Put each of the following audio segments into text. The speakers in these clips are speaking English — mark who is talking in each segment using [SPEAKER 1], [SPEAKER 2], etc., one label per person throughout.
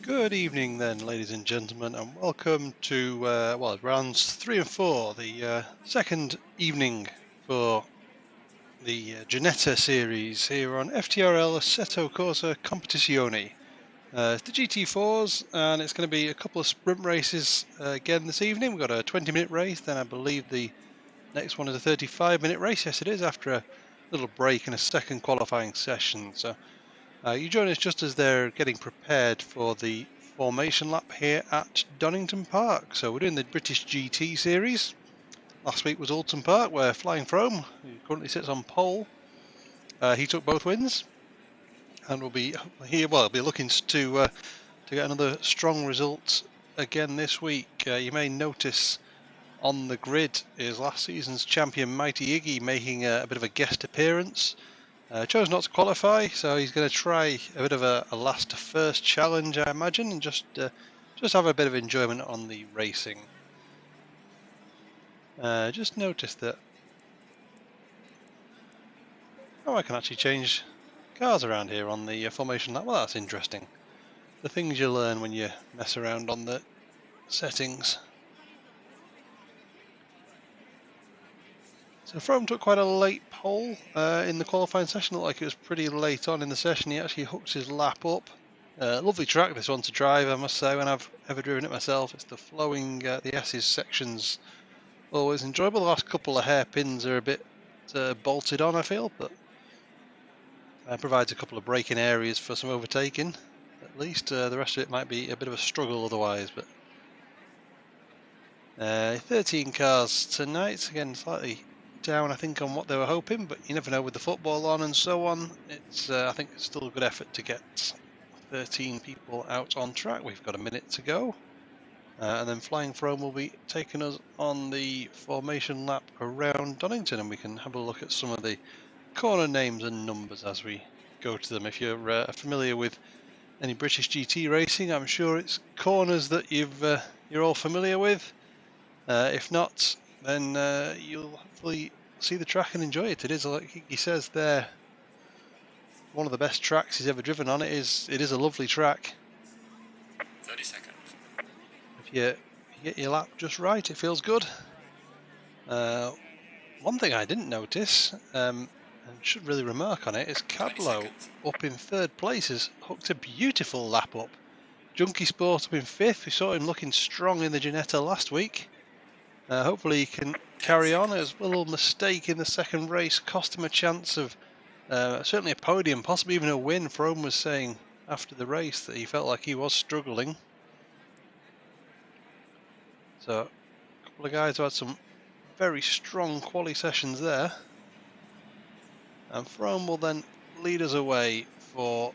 [SPEAKER 1] Good evening then, ladies and gentlemen, and welcome to, rounds 3 and 4, the second evening for the Ginetta series here on FTRL Assetto Corsa Competizione. It's the GT4s, and it's going to be a couple of sprint races again this evening. We've got a 20-minute race, then I believe the next one is a 35-minute race. Yes, it is, after a little break and a second qualifying session. So you join us just as they're getting prepared for the formation lap here at Donnington Park. So we're doing the British GT series. Last week was Alton Park, where Flying Frome, who currently sits on pole, he took both wins, and we'll be here. Well, be looking to get another strong result again this week. You may notice on the grid is last season's champion Mighty Iggy making a bit of a guest appearance. Chose not to qualify, so he's going to try a bit of a last to first challenge, I imagine, and just have a bit of enjoyment on the racing. Just noticed that. Oh, I can actually change cars around here on the formation lap. Well, that's interesting. The things you learn when you mess around on the settings. So Frome took quite a late pole in the qualifying session. Looked like it was pretty late on in the session. He actually hooked his lap up. Lovely track, this one to drive, I must say, when I've ever driven it myself. It's the flowing, the S's sections, always enjoyable. The last couple of hairpins are a bit bolted on, I feel, but provides a couple of braking areas for some overtaking, at least. The rest of it might be a bit of a struggle otherwise, but 13 cars tonight, again, slightly down, I think, on what they were hoping, but you never know with the football on and so on. It's I think it's still a good effort to get 13 people out on track. We've got a minute to go, and then Flying Frome will be taking us on the formation lap around Donnington, and we can have a look at some of the corner names and numbers as we go to them. If you're familiar with any British GT racing, I'm sure it's corners that you're all familiar with. If not, then you'll hopefully see the track and enjoy it. It is, like he says there, one of the best tracks he's ever driven on. It is a lovely track.
[SPEAKER 2] 30 seconds.
[SPEAKER 1] If you get your lap just right, it feels good. One thing I didn't notice, and should really remark on it, is Cablo up in third place has hooked a beautiful lap up. Junkie Sport up in fifth. We saw him looking strong in the Ginetta last week. Hopefully he can carry on. It was a little mistake in the second race, cost him a chance of certainly a podium, possibly even a win. Frome was saying after the race that he felt like he was struggling. So a couple of guys who had some very strong quali sessions there. And Frome will then lead us away for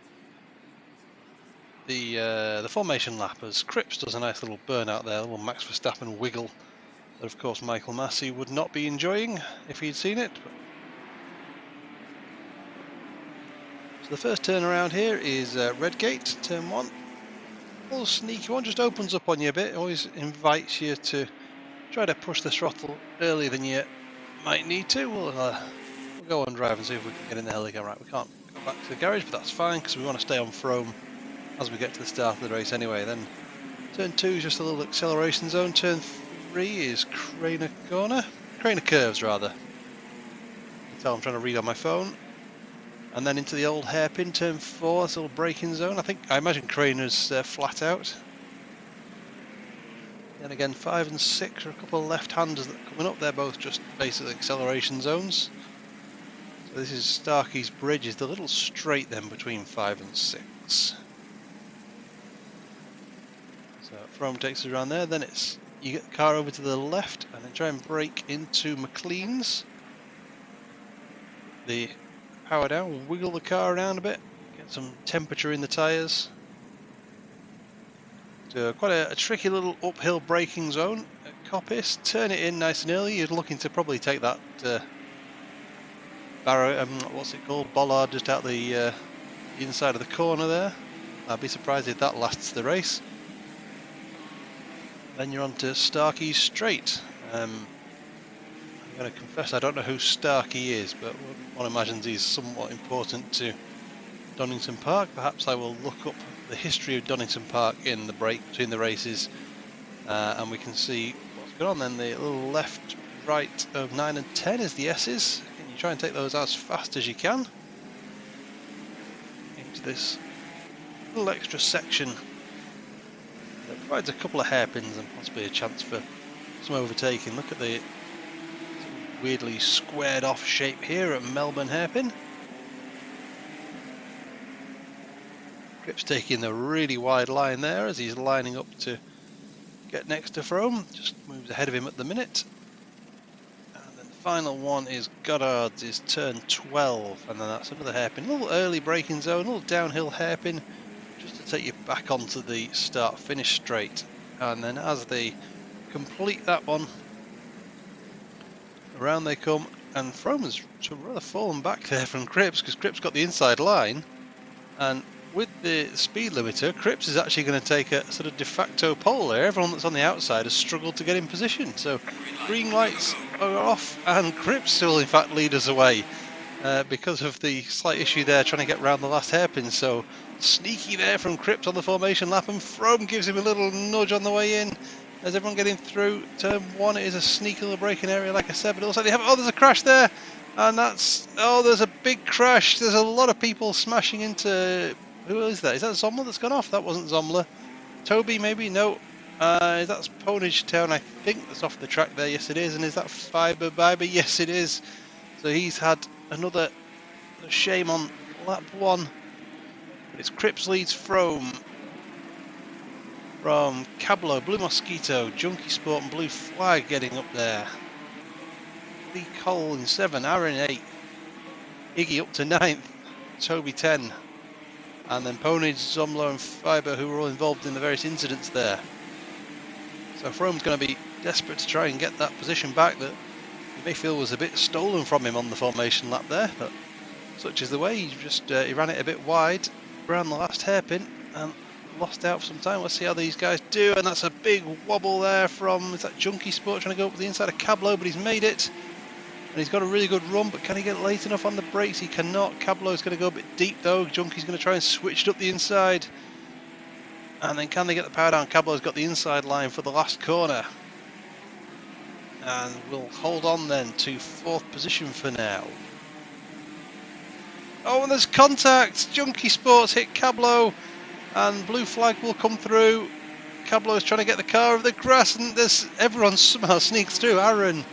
[SPEAKER 1] the formation lap as Cripps does a nice little burnout there, a little Max Verstappen wiggle. That, of course, Michael Massey would not be enjoying if he'd seen it. So the first turn around here is Redgate, turn 1. A little sneaky one, just opens up on you a bit. Always invites you to try to push the throttle earlier than you might need to. We'll go on drive and see if we can get in the helicarrier. Right, we can't go back to the garage, but that's fine because we want to stay on Frome as we get to the start of the race anyway. Then turn 2 is just a little acceleration zone. Turn 3 is Craner Curves rather. You can tell I'm trying to read on my phone. And then into the old hairpin, turn 4, this little braking zone. I imagine Craner's flat out. Then again, 5 and 6 are a couple of left-handers that are coming up. They're both just basically acceleration zones. So this is Starkey's Bridge, is the little straight then between 5 and 6. So Frome takes us around there. Then it's you get the car over to the left and then try and brake into McLean's. The power down, wiggle the car around a bit, get some temperature in the tyres. So quite a tricky little uphill braking zone at Coppice. Turn it in nice and early. You're looking to probably take that barrow, what's it called, bollard just out the inside of the corner there. I'd be surprised if that lasts the race. Then you're on to Starkey's Straight. I'm going to confess I don't know who Starkey is, but one imagines he's somewhat important to Donnington Park. Perhaps I will look up the history of Donnington Park in the break between the races, and we can see what's going on then. The little left, right of 9 and 10 is the S's. And you try and take those as fast as you can into this little extra section that provides a couple of hairpins and possibly a chance for some overtaking. Look at the weirdly squared off shape here at Melbourne hairpin. Cripps taking the really wide line there as he's lining up to get next to Frome. Just moves ahead of him at the minute. And then the final one is Goddard's, is turn 12, and then that's another hairpin. A little early braking zone, a little downhill hairpin, just to take you back onto the start-finish straight. And then as they complete that one, around they come, and Frome has rather fallen back there from Cripps, because Cripps got the inside line, and with the speed limiter, Cripps is actually going to take a sort of de facto pole there. Everyone that's on the outside has struggled to get in position. So green lights are off, and Cripps will in fact lead us away because of the slight issue there trying to get round the last hairpin. So sneaky there from Cripps on the formation lap, and Frome gives him a little nudge on the way in. As everyone getting through turn 1, it is a sneaky little braking area, like I said, but also they have, oh, there's a crash there, and that's, oh, there's a big crash. There's a lot of people smashing into. Who is that? Is that Zomler that's gone off? That wasn't Zomler. Toby, maybe? No. That's Ponage Town, I think, that's off the track there. Yes, it is. And is that Fiber Biber? Yes, it is. So he's had another shame on lap 1. But it's Cripps leads Frome from Cablo, Blue Mosquito, Junkie Sport and Blue Flag getting up there. Lee Cole in 7, Aaron 8, Iggy up to 9th, Toby 10. And then Ponage, Zomler and Fiber, who were all involved in the various incidents there. So Frome's going to be desperate to try and get that position back that you may feel was a bit stolen from him on the formation lap there, but such is the way. He ran it a bit wide around the last hairpin and lost out for some time. Let's see how these guys do, and that's a big wobble there from, is that Junkie Sport trying to go up the inside of Cablo, but he's made it. And he's got a really good run, but can he get late enough on the brakes? He cannot. Cablo's going to go a bit deep though. Junkie's going to try and switch it up the inside. And then can they get the power down? Cablo's got the inside line for the last corner. And we'll hold on then to 4th position for now. Oh, and there's contact! Junkie Sports hit Cablo, and Blue Flag will come through. Cablo's trying to get the car over the grass, and there's everyone somehow sneaks through. Aaron,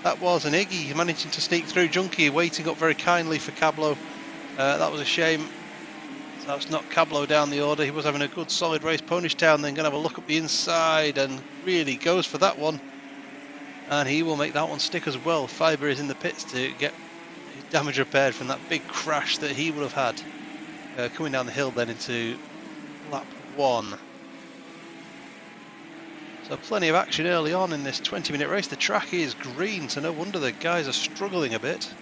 [SPEAKER 1] that was an Iggy managing to sneak through. Junkie waiting up very kindly for Cablo. That was a shame. So that's knocked Cablo down the order. He was having a good solid race. Ponage Town then going to have a look up the inside and really goes for that one. And he will make that one stick as well. Fiber is in the pits to get his damage repaired from that big crash that he would have had. Coming down the hill then into lap 1. So plenty of action early on in this 20-minute race. The track is green, so no wonder the guys are struggling a bit.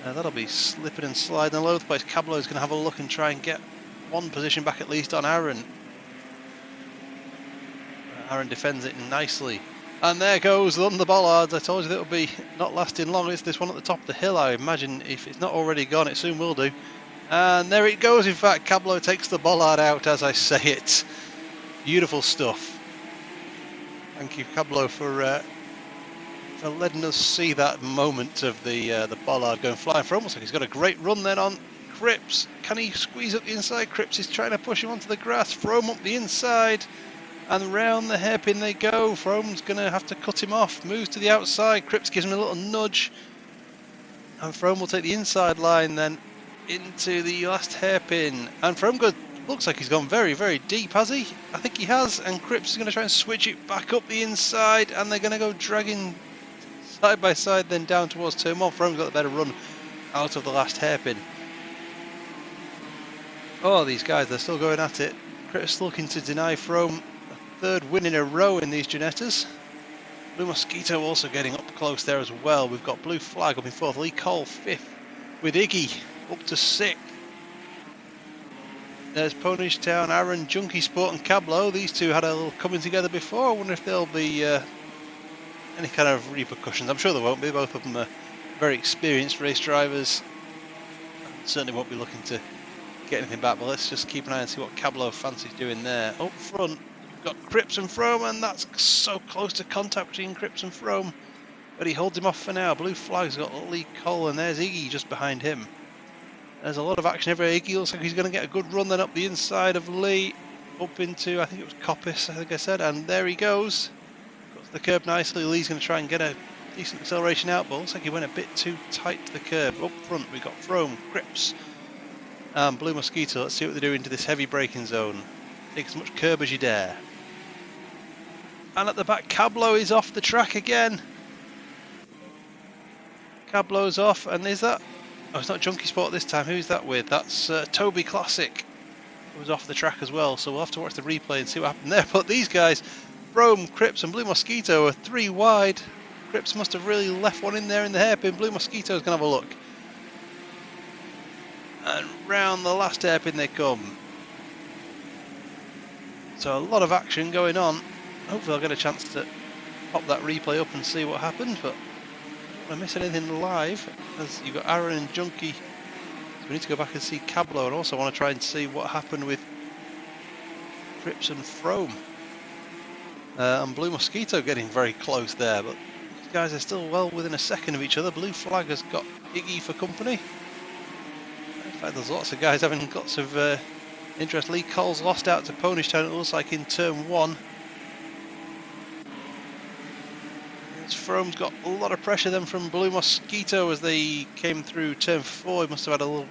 [SPEAKER 1] That'll be slipping and sliding all over the place. Cablo is going to have a look and try and get one position back at least on Aaron. Aaron defends it nicely. And there goes the bollards. I told you that it'll be not lasting long. It's this one at the top of the hill. I imagine if it's not already gone, it soon will do. And there it goes. In fact, Cablo takes the bollard out as I say it. Beautiful stuff. Thank you, Cablo, for letting us see that moment of the bollard going flying for almost like he's got a great run then on Cripps. Can he squeeze up the inside? Cripps is trying to push him onto the grass. Frome up the inside, and round the hairpin they go. Frome's going to have to cut him off. Moves to the outside. Cripps gives him a little nudge, and Frome will take the inside line then into the last hairpin. And Frome looks like he's gone very, very deep, has he? I think he has, and Cripps is going to try and switch it back up the inside, and they're going to go dragging side by side then down towards turn 1. Frome's got the better run out of the last hairpin. Oh, these guys, they're still going at it. Cripps looking to deny Frome a 3rd win in a row in these Ginettas. Blue Mosquito also getting up close there as well. We've got Blue Flag up in 4th, Lee Cole 5th, with Iggy up to 6th. There's Ponage Town, Aaron, Junkie Sport and Cablo. These two had a little coming together before. I wonder if there'll be any kind of repercussions. I'm sure there won't be. Both of them are very experienced race drivers. Certainly won't be looking to get anything back, but let's just keep an eye and see what Cablo fancy's doing there. Up front, we've got Cripps and Frome, and that's so close to contact between Cripps and Frome, but he holds him off for now. Blue flag's got Lee Cole, and there's Iggy just behind him. There's a lot of action everywhere. Iggy looks like he's going to get a good run then up the inside of Lee, up into, I think it was Coppice, I think I said, and there he goes. Got to the curb nicely. Lee's going to try and get a decent acceleration out, but looks like he went a bit too tight to the curb. Up front, we've got Frome, Cripps, and Blue Mosquito. Let's see what they do into this heavy braking zone. Take as much curb as you dare. And at the back, Cablo is off the track again. Cablo's off, and is that... Oh, it's not Junkie Sport this time. Who's that with? That's Toby Classic, who was off the track as well. So we'll have to watch the replay and see what happened there. But these guys, Frome, Cripps and Blue Mosquito, are 3 wide. Cripps must have really left one in there in the hairpin. Blue Mosquito's going to have a look. And round the last hairpin they come. So a lot of action going on. Hopefully I'll get a chance to pop that replay up and see what happened. But I miss anything live, as you've got Aaron and Junkie, so we need to go back and see Cablo, and also want to try and see what happened with Cripps and Frome. And Blue Mosquito getting very close there, but these guys are still well within a second of each other. Blue Flag has got Iggy for company. In fact, there's lots of guys having lots of interest. Lee Cole's lost out to Ponish Town, it looks like, in turn 1. Frome's got a lot of pressure then from Blue Mosquito as they came through turn 4. He must have had a little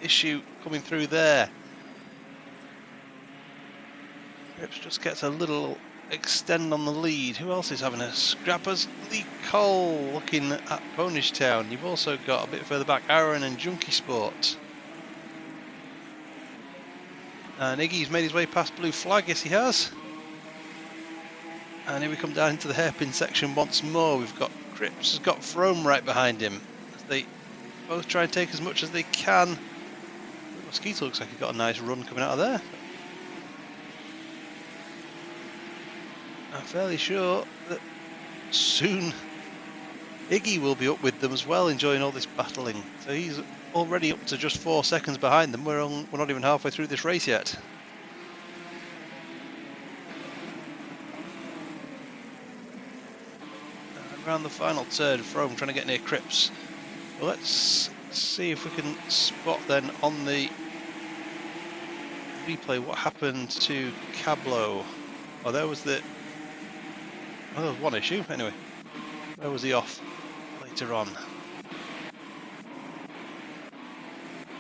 [SPEAKER 1] issue coming through there. Cripps just gets a little extend on the lead. Who else is having a scrap? As Lee Cole looking at Ponish Town. You've also got a bit further back Aaron and Junkie Sport. And Iggy's made his way past Blue Flag, yes he has. And here we come down into the hairpin section once more. We've got Cripps has got Frome right behind him. As they both try and take as much as they can. Mosquito looks like he got a nice run coming out of there. I'm fairly sure that soon Iggy will be up with them as well, enjoying all this battling. So he's already up to just 4 seconds behind them. We're not even halfway through this race yet. Around the final turn, Frome trying to get near Cripps. Well, let's see if we can spot then on the replay what happened to Cablo. Oh, there was the... Oh, there was one issue. Anyway, where was he off later on?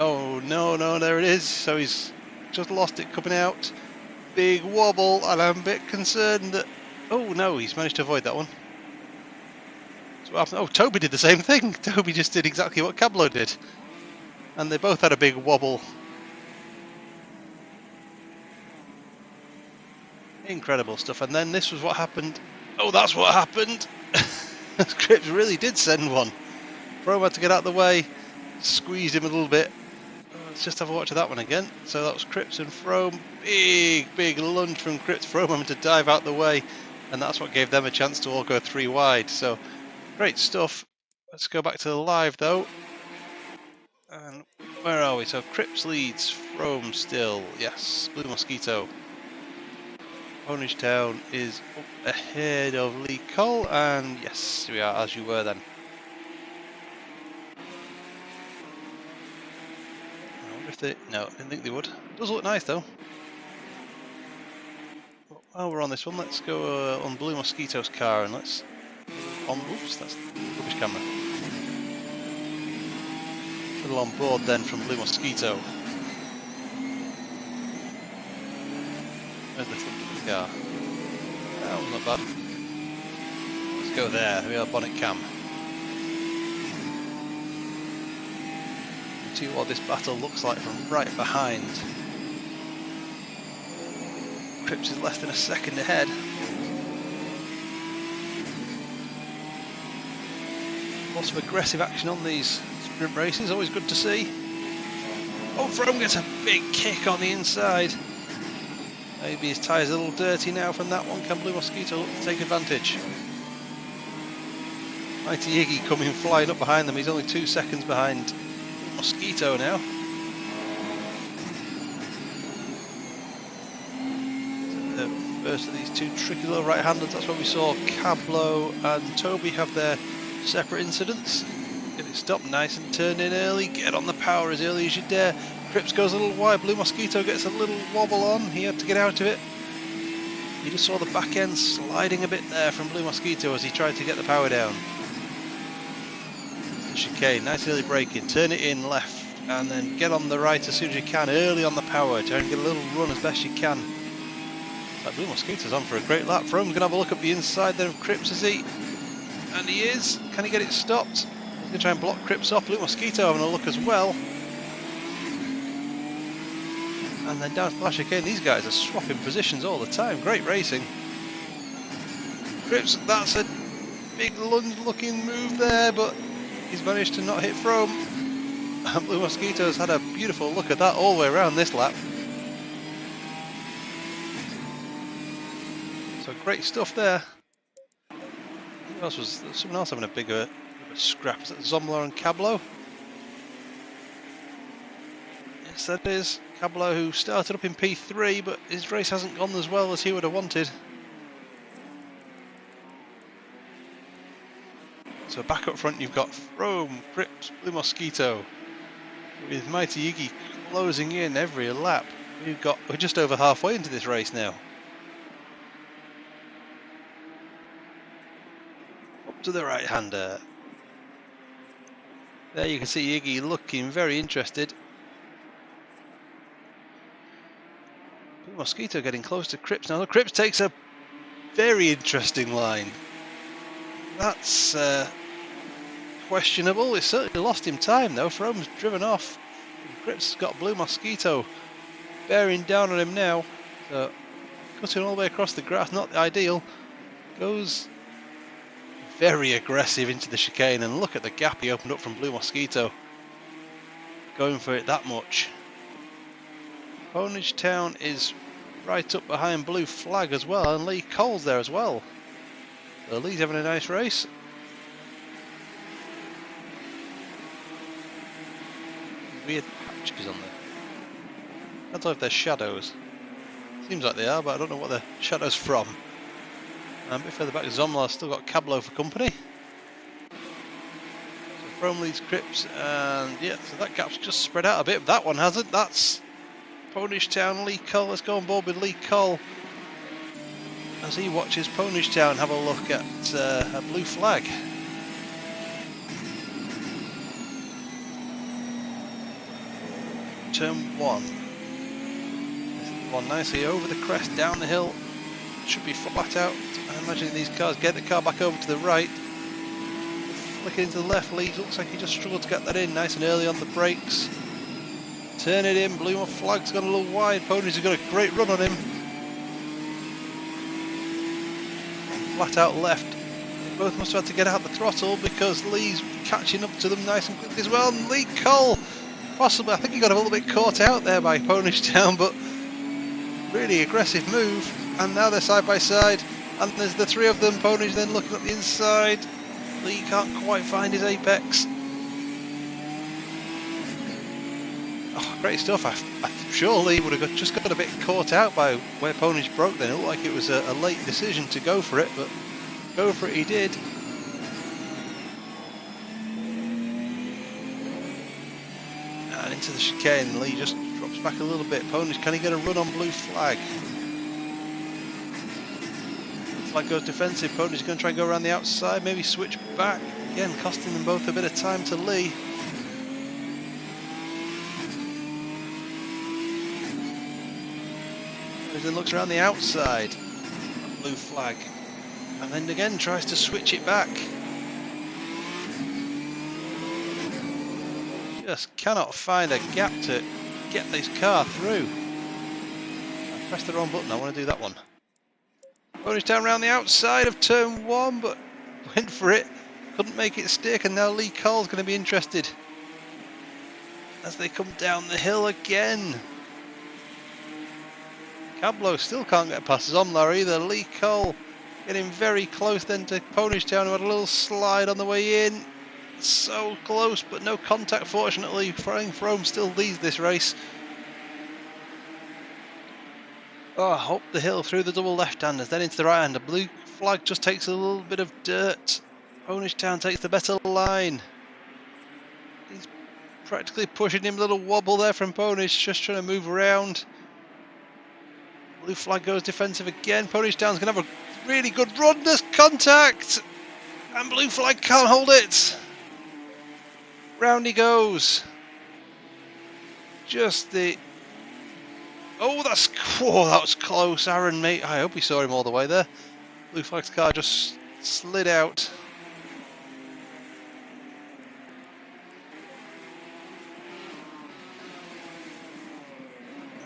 [SPEAKER 1] Oh, no, there it is. So he's just lost it coming out. Big wobble, and I'm a bit concerned that... Oh, no, he's managed to avoid that one. Oh, Toby did the same thing. Toby just did exactly what Cablo did. And they both had a big wobble. Incredible stuff. And then this was what happened. Oh, that's what happened. Cripps really did send one. Frome had to get out of the way. Squeezed him a little bit. Let's just have a watch of that one again. So that was Cripps and Frome. Big lunge from Cripps. Frome having to dive out the way. And that's what gave them a chance to all go 3 wide. So... great stuff. Let's go back to the live though. And where are we? So Cripps leads, Frome still. Yes, Blue Mosquito. Ponish Town is up ahead of Lee Cole, and yes, we are as you were then. I wonder if they... No, I didn't think they would. It does look nice though. But while we're on this one, let's go on Blue Mosquito's car and let's... Oops, that's the rubbish camera. Little on board then from Blue Mosquito. Where's the front of the car? Oh, not bad. Let's go there. Here we are, bonnet cam. See what this battle looks like from right behind. Cripps is less than a second ahead. Lots of aggressive action on these sprint races, always good to see. Oh, Frome gets a big kick on the inside. Maybe his tyre's a little dirty now from that one. Can Blue Mosquito look to take advantage? Mighty Iggy coming flying up behind them. He's only 2 seconds behind Mosquito now. the first of these two tricky little right-handers. That's what we saw Cablo and Toby have their separate incidents. Get it stopped nice and turned in early. Get on the power as early as you dare. Cripps goes a little wide. Blue Mosquito gets a little wobble on. He had to get out of it. You just saw the back end sliding a bit there from Blue Mosquito as he tried to get the power down. The chicane, nice early braking. Turn it in left and then get on the right as soon as you can. Early on the power. Try and get a little run as best you can. That Blue Mosquito's on for a great lap. Frome's going to have a look up the inside there of Cripps, is he? And he is. Can he get it stopped? He's going to try and block Cripps off. Blue Mosquito having a look as well. And then down Flash again. These guys are swapping positions all the time. Great racing. Cripps, that's a big lunge looking move there, but he's managed to not hit Frome. And Blue Mosquito's had a beautiful look at that all the way around this lap. So great stuff there. Who else was there? Someone else having a bigger scrap? Is that Zomler and Cablo? Yes, that is. Cablo, who started up in P3, but his race hasn't gone as well as he would have wanted. So back up front you've got Frome, Cripps, Blue Mosquito, with Mighty Iggy closing in every lap. We're just over halfway into this race now. Up to the right-hander. There you can see Iggy looking very interested. Blue Mosquito getting close to Cripps now. Cripps takes a very interesting line. That's questionable. It certainly lost him time though. Frome's driven off. Cripps has got Blue Mosquito bearing down on him now. So cutting all the way across the grass, not ideal. Goes very aggressive into the chicane, and look at the gap he opened up from Blue Mosquito. Going for it that much. Ponage Town is right up behind Blue Flag as well, and Lee Cole's there as well. So Lee's having a nice race. Weird patches on there. I don't know if they're shadows. Seems like they are, but I don't know what the shadow's from. And a bit further back, Zomlar's still got Cablo for company. So Frome leads Cripps, and yeah, so that gap's just spread out a bit. That one hasn't. That's Ponage Town, Lee Cole. Let's go on board with Lee Cole as he watches Ponage Town have a look at a Blue Flag. Turn 1. One nicely over the crest, down the hill. Should be flat out. I imagine these cars get the car back over to the right. Flicking into the left, Lee looks like he just struggled to get that in. Nice and early on the brakes. Turn it in. Blue Flag's gone a little wide. Ponies have got a great run on him. Flat out left. They both must have had to get out the throttle because Lee's catching up to them nice and quickly as well. And Lee Cole, possibly, I think he got a little bit caught out there by Ponage Town, but really aggressive move. And now they're side by side, and there's the three of them. Ponage then looking at the inside. Lee can't quite find his apex. Oh, great stuff. I'm sure Lee would have just got a bit caught out by where Ponage broke then. It looked like it was a late decision to go for it, but go for it he did. And into the chicane, Lee just drops back a little bit. Ponage, can he get a run on Blue Flag? Flag goes defensive. Ponage is going to try and go around the outside, maybe switch back. Again, costing them both a bit of time to Lee. Then looks around the outside. Blue Flag. And then again tries to switch it back. Just cannot find a gap to get this car through. I pressed the wrong button. I want to do that one. Ponage Town around the outside of turn 1, but went for it. Couldn't make it stick, and now Lee Cole's going to be interested as they come down the hill again. Cablo still can't get past Zomlar either. Lee Cole getting very close then to Ponage Town, who had a little slide on the way in. So close, but no contact fortunately. Frome still leads this race. Oh, up the hill through the double left-handers, then into the right-hander. Blue flag just takes a little bit of dirt. Ponish Town takes the better line. He's practically pushing him. A little wobble there from Ponish, just trying to move around. Blue flag goes defensive again. Ponish Town's going to have a really good run. There's contact! And blue flag can't hold it. Round he goes. Just the... Oh, that was close, Aaron, mate. I hope he saw him all the way there. Blue flag's car just slid out.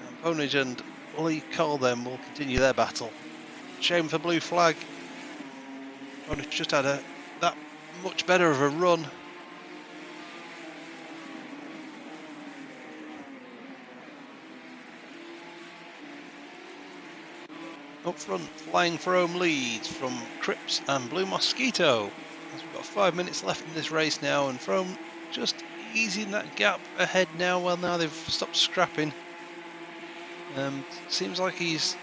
[SPEAKER 1] And Ponish and Lee Cole then will continue their battle. Shame for blue flag. Ponish just had that much better of a run. Up front, flying for home leads from Cripps and Blue Mosquito. As we've got 5 minutes left in this race now, and Frome just easing that gap ahead now. Well, now they've stopped scrapping. Seems like he's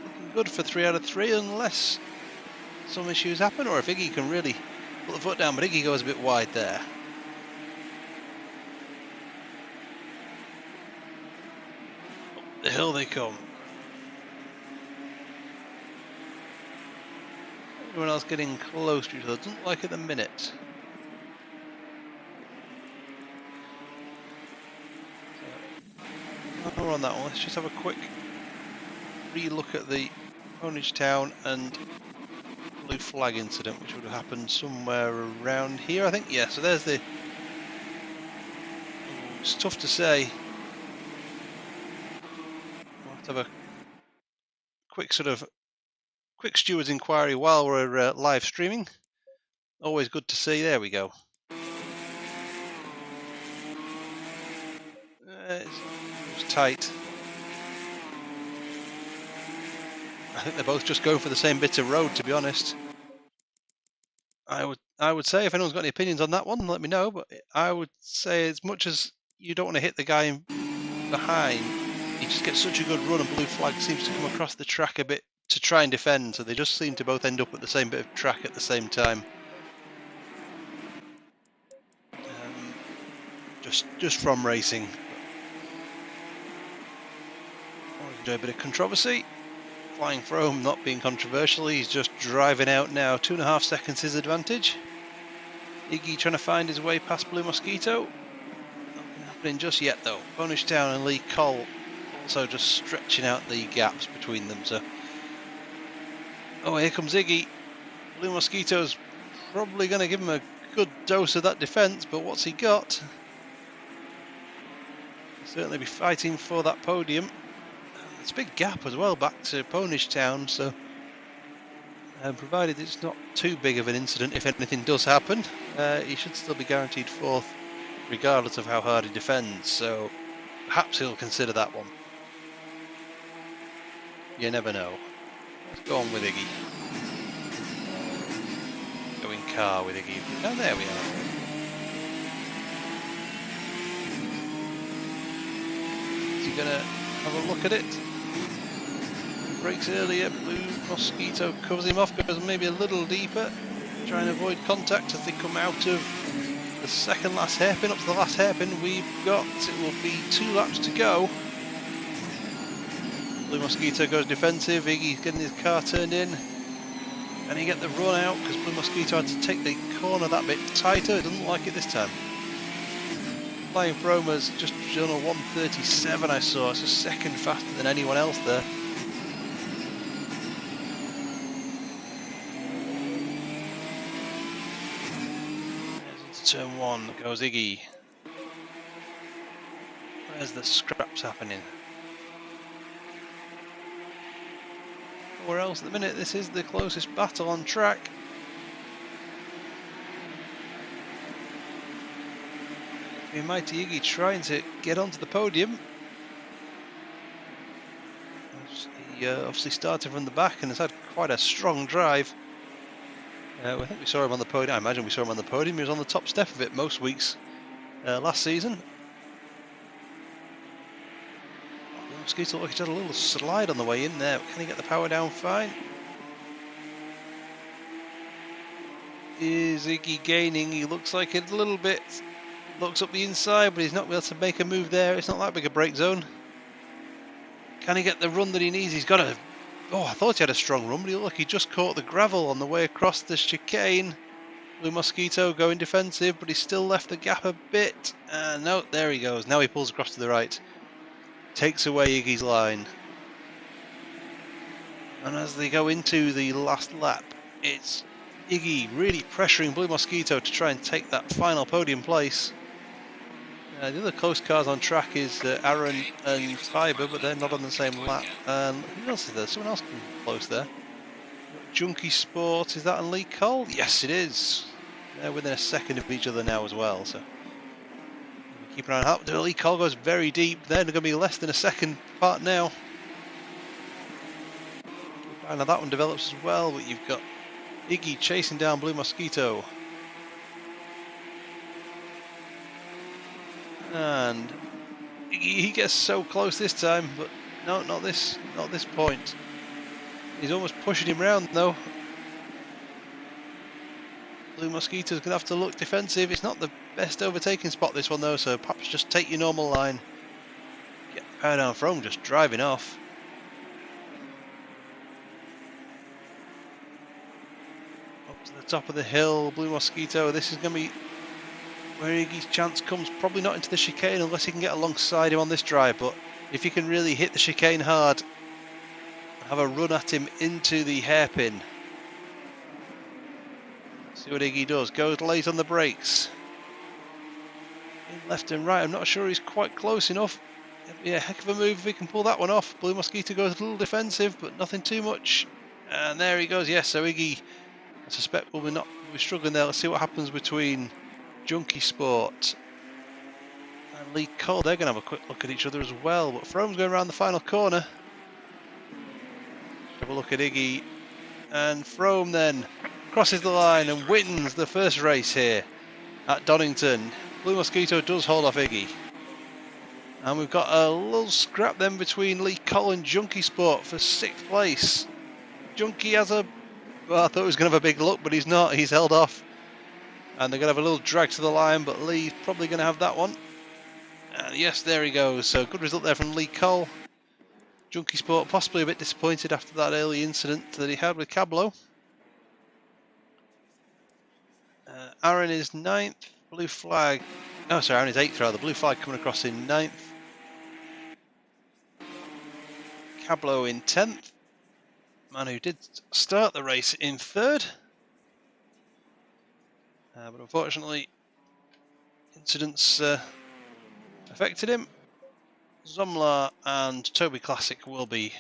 [SPEAKER 1] looking good for 3 out of 3, unless some issues happen, or if Iggy can really put the foot down. But Iggy goes a bit wide there. Up the hill they come. Everyone else getting close to each other. Doesn't like it at the minute. So, more on that one. Let's just have a quick re-look at the Ponish Town and blue flag incident, which would have happened somewhere around here, I think. Yeah, so there's the... It's tough to say. We'll have to have a quick steward's inquiry while we're live streaming. Always good to see. There we go. It's tight. I think they're both just going for the same bit of road, to be honest. I would say, if anyone's got any opinions on that one, let me know. But I would say, as much as you don't want to hit the guy behind, he just gets such a good run, and blue flag seems to come across the track a bit to try and defend, so they just seem to both end up at the same bit of track at the same time. Just from racing. Always enjoy a bit of controversy. Flying Frome not being controversial, he's just driving out now. 2.5 seconds his advantage. Iggy trying to find his way past Blue Mosquito. Not happening just yet though. Ponish Town and Lee Cole also just stretching out the gaps between them. So, oh, here comes Iggy. Blue Mosquito's probably going to give him a good dose of that defence, but what's he got? He'll certainly be fighting for that podium. It's a big gap as well back to Ponish Town, so provided it's not too big of an incident, if anything does happen, he should still be guaranteed 4th regardless of how hard he defends, so perhaps he'll consider that one. You never know. Let's go on with Iggy. Go in car with Iggy. Oh, there we are. Is he going to have a look at it? Brakes earlier, Blue Mosquito covers him off, goes maybe a little deeper, trying to avoid contact as they come out of the second last hairpin. Up to the last hairpin we've got, it will be 2 laps to go. Blue Mosquito goes defensive, Iggy's getting his car turned in, and he get the run out because Blue Mosquito had to take the corner that bit tighter. He doesn't like it this time. Flying Fromer's just done a 1:37 I saw, it's a second faster than anyone else there. Turn 1 goes Iggy. Where's the scraps happening? Nowhere else at the minute. This is the closest battle on track. The mighty Iggy trying to get onto the podium. He obviously started from the back and has had quite a strong drive. I think we saw him on the podium. I imagine we saw him on the podium. He was on the top step of it most weeks last season. Mosquito looked like he had a little slide on the way in there. Can he get the power down fine? Is Iggy gaining? He looks like it a little bit. Looks up the inside, but he's not able to make a move there. It's not that big a break zone. Can he get the run that he needs? He's got a... Oh, I thought he had a strong run, but look, he just caught the gravel on the way across the chicane. Blue Mosquito going defensive, but he's still left the gap a bit. No, there he goes. Now he pulls across to the right. Takes away Iggy's line. And as they go into the last lap, it's Iggy really pressuring Blue Mosquito to try and take that final podium place. The other close cars on track is Aaron and Fiber, but they're not on the same lap. And who else is there? Someone else close there. Junkie Sport, is that on Lee Cole? Yes, it is. They're within a second of each other now as well. So keep an eye on how Lee Cole goes very deep. They're going to be less than a second apart now. And now that one develops as well, but you've got Iggy chasing down Blue Mosquito. And he gets so close this time, but no, not this point. He's almost pushing him round though. Blue Mosquito's going to have to look defensive. It's not the best overtaking spot this one though, so perhaps just take your normal line. Get the power down from just driving off. Up to the top of the hill, Blue Mosquito. This is going to be where Iggy's chance comes, probably not into the chicane unless he can get alongside him on this drive, but if he can really hit the chicane hard, have a run at him into the hairpin. See what Iggy does, goes late on the brakes. In left and right, I'm not sure he's quite close enough. It'll be a heck of a move if he can pull that one off. Blue Mosquito goes a little defensive, but nothing too much. And there he goes, yes, so Iggy, I suspect, will be struggling there. Let's see what happens between Junkie Sport and Lee Cole. They're going to have a quick look at each other as well, but Frome's going around the final corner. Have a look at Iggy, and Frome then crosses the line and wins the first race here at Donnington. Blue Mosquito does hold off Iggy. And we've got a little scrap then between Lee Cole and Junkie Sport for 6th place. Junkie has well, I thought he was going to have a big look, but he's not. He's held off. And they're going to have a little drag to the line, but Lee's probably going to have that one. And yes, there he goes. So good result there from Lee Cole. Junkie Sport possibly a bit disappointed after that early incident that he had with Cablo. Aaron is 9th. Blue flag. Oh, sorry, Aaron is 8th rather. Blue flag coming across in 9th. Cablo in 10th. Man who did start the race in 3rd. But unfortunately, incidents affected him. Zomla and Toby Classic will be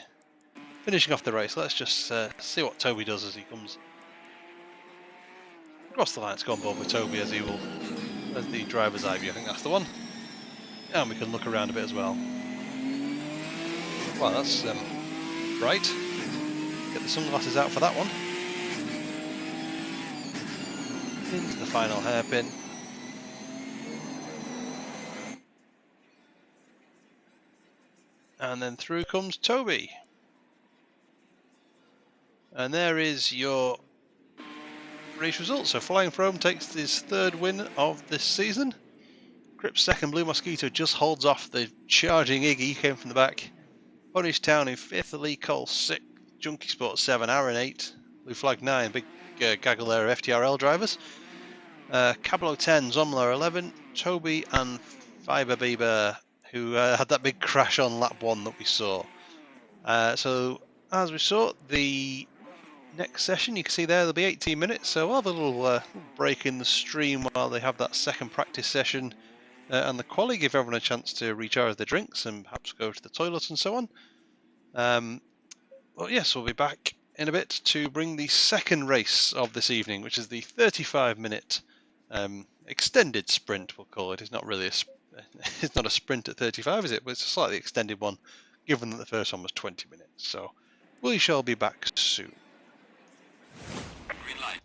[SPEAKER 1] finishing off the race. Let's just see what Toby does as he comes across the line. Let's go on board with Toby as he will, as the driver's eye view. I think that's the one. And we can look around a bit as well. Well, that's bright. Get the sunglasses out for that one. Into the final hairpin. And then through comes Toby. And there is your race result. So Flying Frome takes his 3rd win of this season. Cripps 2nd, Blue Mosquito just holds off the charging Iggy. He came from the back. Punish Town in 5th, Lee Cole 6th, Junkie Sport 7, Aaron 8, Blue Flag 9, big gaggle there of FTRL drivers. Cablo 10, Zomler 11, Toby and Fiber Bieber, who had that big crash on lap 1 that we saw. So as we saw, the next session, you can see there, there'll be 18 minutes, so we'll have a little break in the stream while they have that second practice session and the quali, give everyone a chance to recharge their drinks and perhaps go to the toilet and so on. Well, yes, we'll be back in a bit to bring the second race of this evening, which is the 35-minute extended sprint, we'll call it. It's not really it's not a sprint at 35, is it? But it's a slightly extended one, given that the first one was 20 minutes. So we shall be back soon.
[SPEAKER 2] Green light.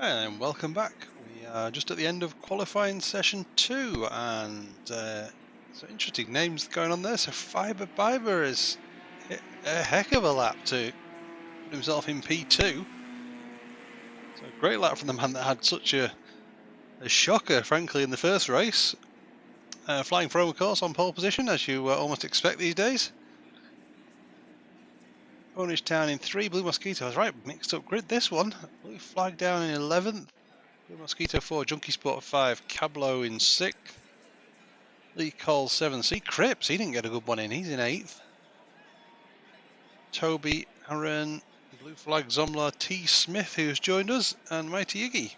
[SPEAKER 1] And welcome back. We are just at the end of qualifying session 2, and some interesting names going on there. So Fiber Biber has hit a heck of a lap to put himself in P2. So a great lap from the man that had such a shocker, frankly, in the first race. Flying Pro, of course, on pole position, as you almost expect these days. Cornish Town in 3, Blue Mosquito. I was right, mixed up grid this one. Blue Flag down in 11th. Blue Mosquito 4, Junkie Sport 5, Cablo in 6th. Lee Cole 7th. See, Cripps, he didn't get a good one in. He's in 8th. Toby, Aaron, Blue Flag, Zomla, T. Smith, who's joined us, and Mighty Iggy.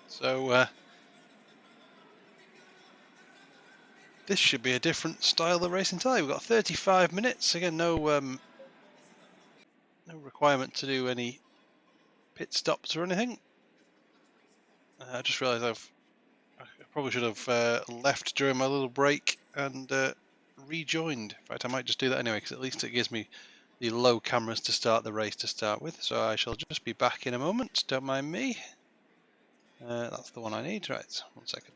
[SPEAKER 1] So, this should be a different style of race entirely. We've got 35 minutes. Again, no requirement to do any pit stops or anything. I just realised I probably should have left during my little break and rejoined. In fact, I might just do that anyway, because at least it gives me the low cameras to start the race to start with. So I shall just be back in a moment. Don't mind me. That's the one I need. Right, 1 second.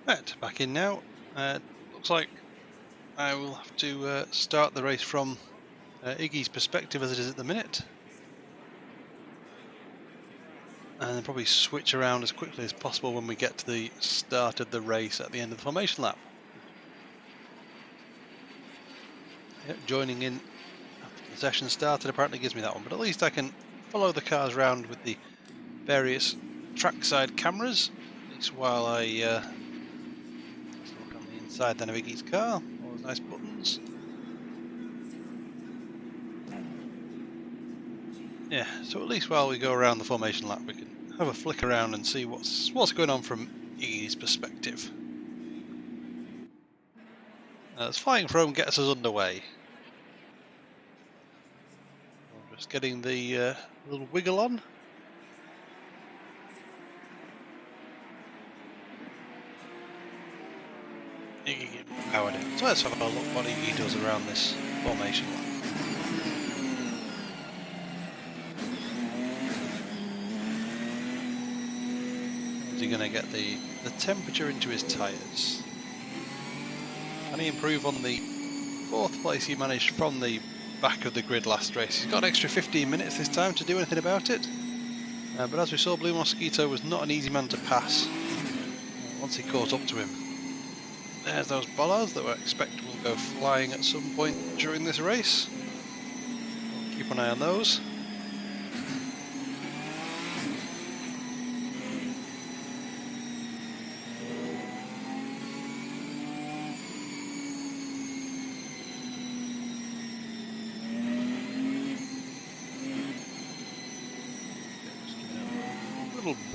[SPEAKER 1] Right, back in now. Looks like I will have to start the race from Iggy's perspective as it is at the minute. And then probably switch around as quickly as possible when we get to the start of the race at the end of the formation lap. Yep, joining in after the session started apparently gives me that one, but at least I can follow the cars around with the various trackside cameras, at least while I look on the inside then of Iggy's car. All those nice buttons. Yeah, so at least while we go around the formation lap, we can have a flick around and see what's going on from Iggy's perspective. As Flying Chrome gets us underway. I'm just getting the little wiggle on. Iggy getting powered in. So let's have a look what Iggy does around this formation lap. Is he going to get the temperature into his tyres? Can he improve on the 4th place he managed from the back of the grid last race? He's got an extra 15 minutes this time to do anything about it. But as we saw, Blue Mosquito was not an easy man to pass once he caught up to him. There's those bollards that we expect will go flying at some point during this race. We'll keep an eye on those.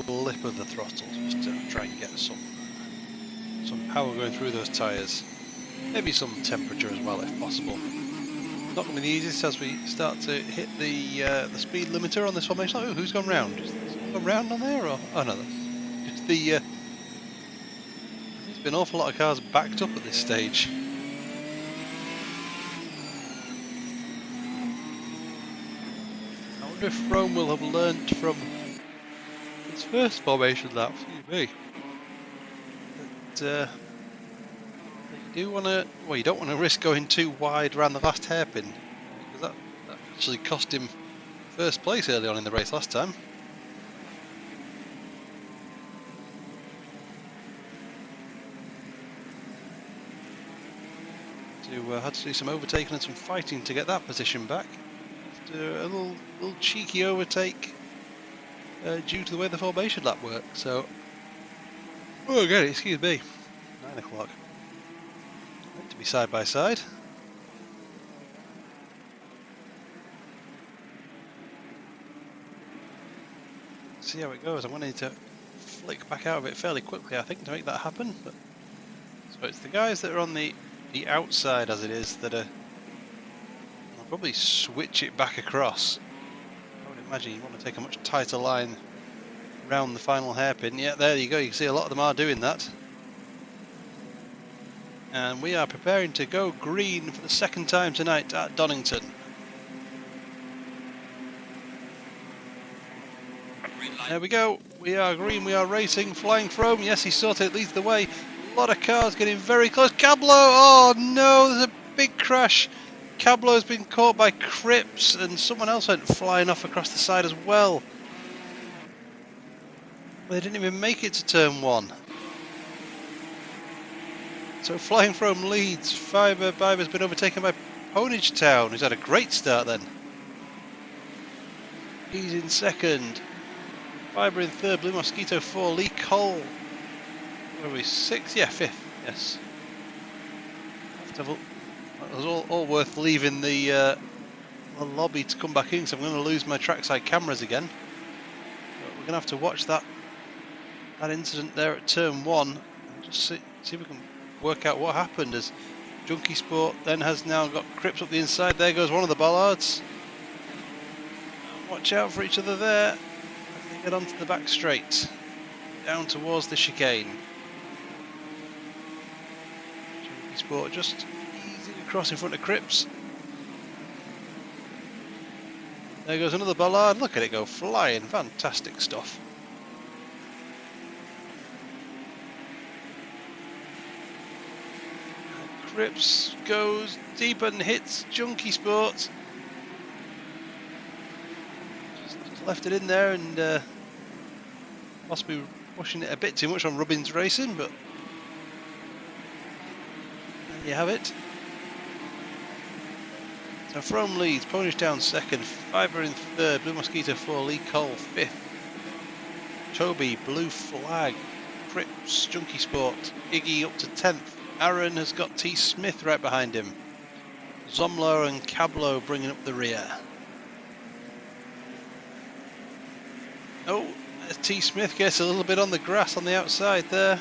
[SPEAKER 1] Blip of the throttle just to try and get some power going through those tyres. Maybe some temperature as well if possible. not going to be the easiest as we start to hit the speed limiter on this formation. Oh, who's gone round? Has someone gone round on there, or oh no, that's just the. There's been an awful lot of cars backed up at this stage. I wonder if Rome will have learnt from its first formation lap. Excuse me. That you do want to. Well, you don't want to risk going too wide around the last hairpin, because that actually cost him first place early on in the race last time. Had to do some overtaking and some fighting to get that position back after a little cheeky overtake due to the way the formation lap worked. So, oh, again, excuse me, 9 o'clock. Meant to be side by side. See how it goes. I'm going to need to flick back out of it fairly quickly, I think, to make that happen. But so it's the guys that are on the outside, as it is, that are. I'll probably switch it back across. I would imagine you want to take a much tighter line around the final hairpin. Yeah, there you go. You can see a lot of them are doing that. And we are preparing to go green for the second time tonight at Donnington. There we go. We are green. We are racing. Flying Throne. Yes, he sorted it. Leads the way. A lot of cars getting very close. Cablo! Oh no, there's a big crash. Cablo's been caught by Cripps, and someone else went flying off across the side as well. They didn't even make it to turn 1. So Flying Throne leads. Fiver's been overtaken by Ponage Town, who's had a great start then. He's in second. Fiver in third. Blue Mosquito 4. Lee Cole. Where are we? 6th? Yeah, 5th. Yes. It was all worth leaving the lobby to come back in, so I'm going to lose my trackside cameras again. But we're going to have to watch that incident there at turn 1 and just see if we can work out what happened, as Junkie Sport then has now got Cripps up the inside. There goes one of the bollards. Watch out for each other there as they get onto the back straight down towards the chicane. Junkie Sport just easing across in front of Cripps. There goes another bollard. Look at it go flying. Fantastic stuff. Cripps goes deep and hits Junkie Sport. Just left it in there and possibly pushing it a bit too much on Rubbins Racing, but there you have it. So Frome leads, Ponage Town second, Fiver in third, Blue Mosquito 4, Lee Cole 5th, Toby, Blue Flag, Cripps, Junkie Sport, Iggy up to 10th, Aaron has got T. Smith right behind him, Zomlo and Cablo bringing up the rear. Oh, T. Smith gets a little bit on the grass on the outside there.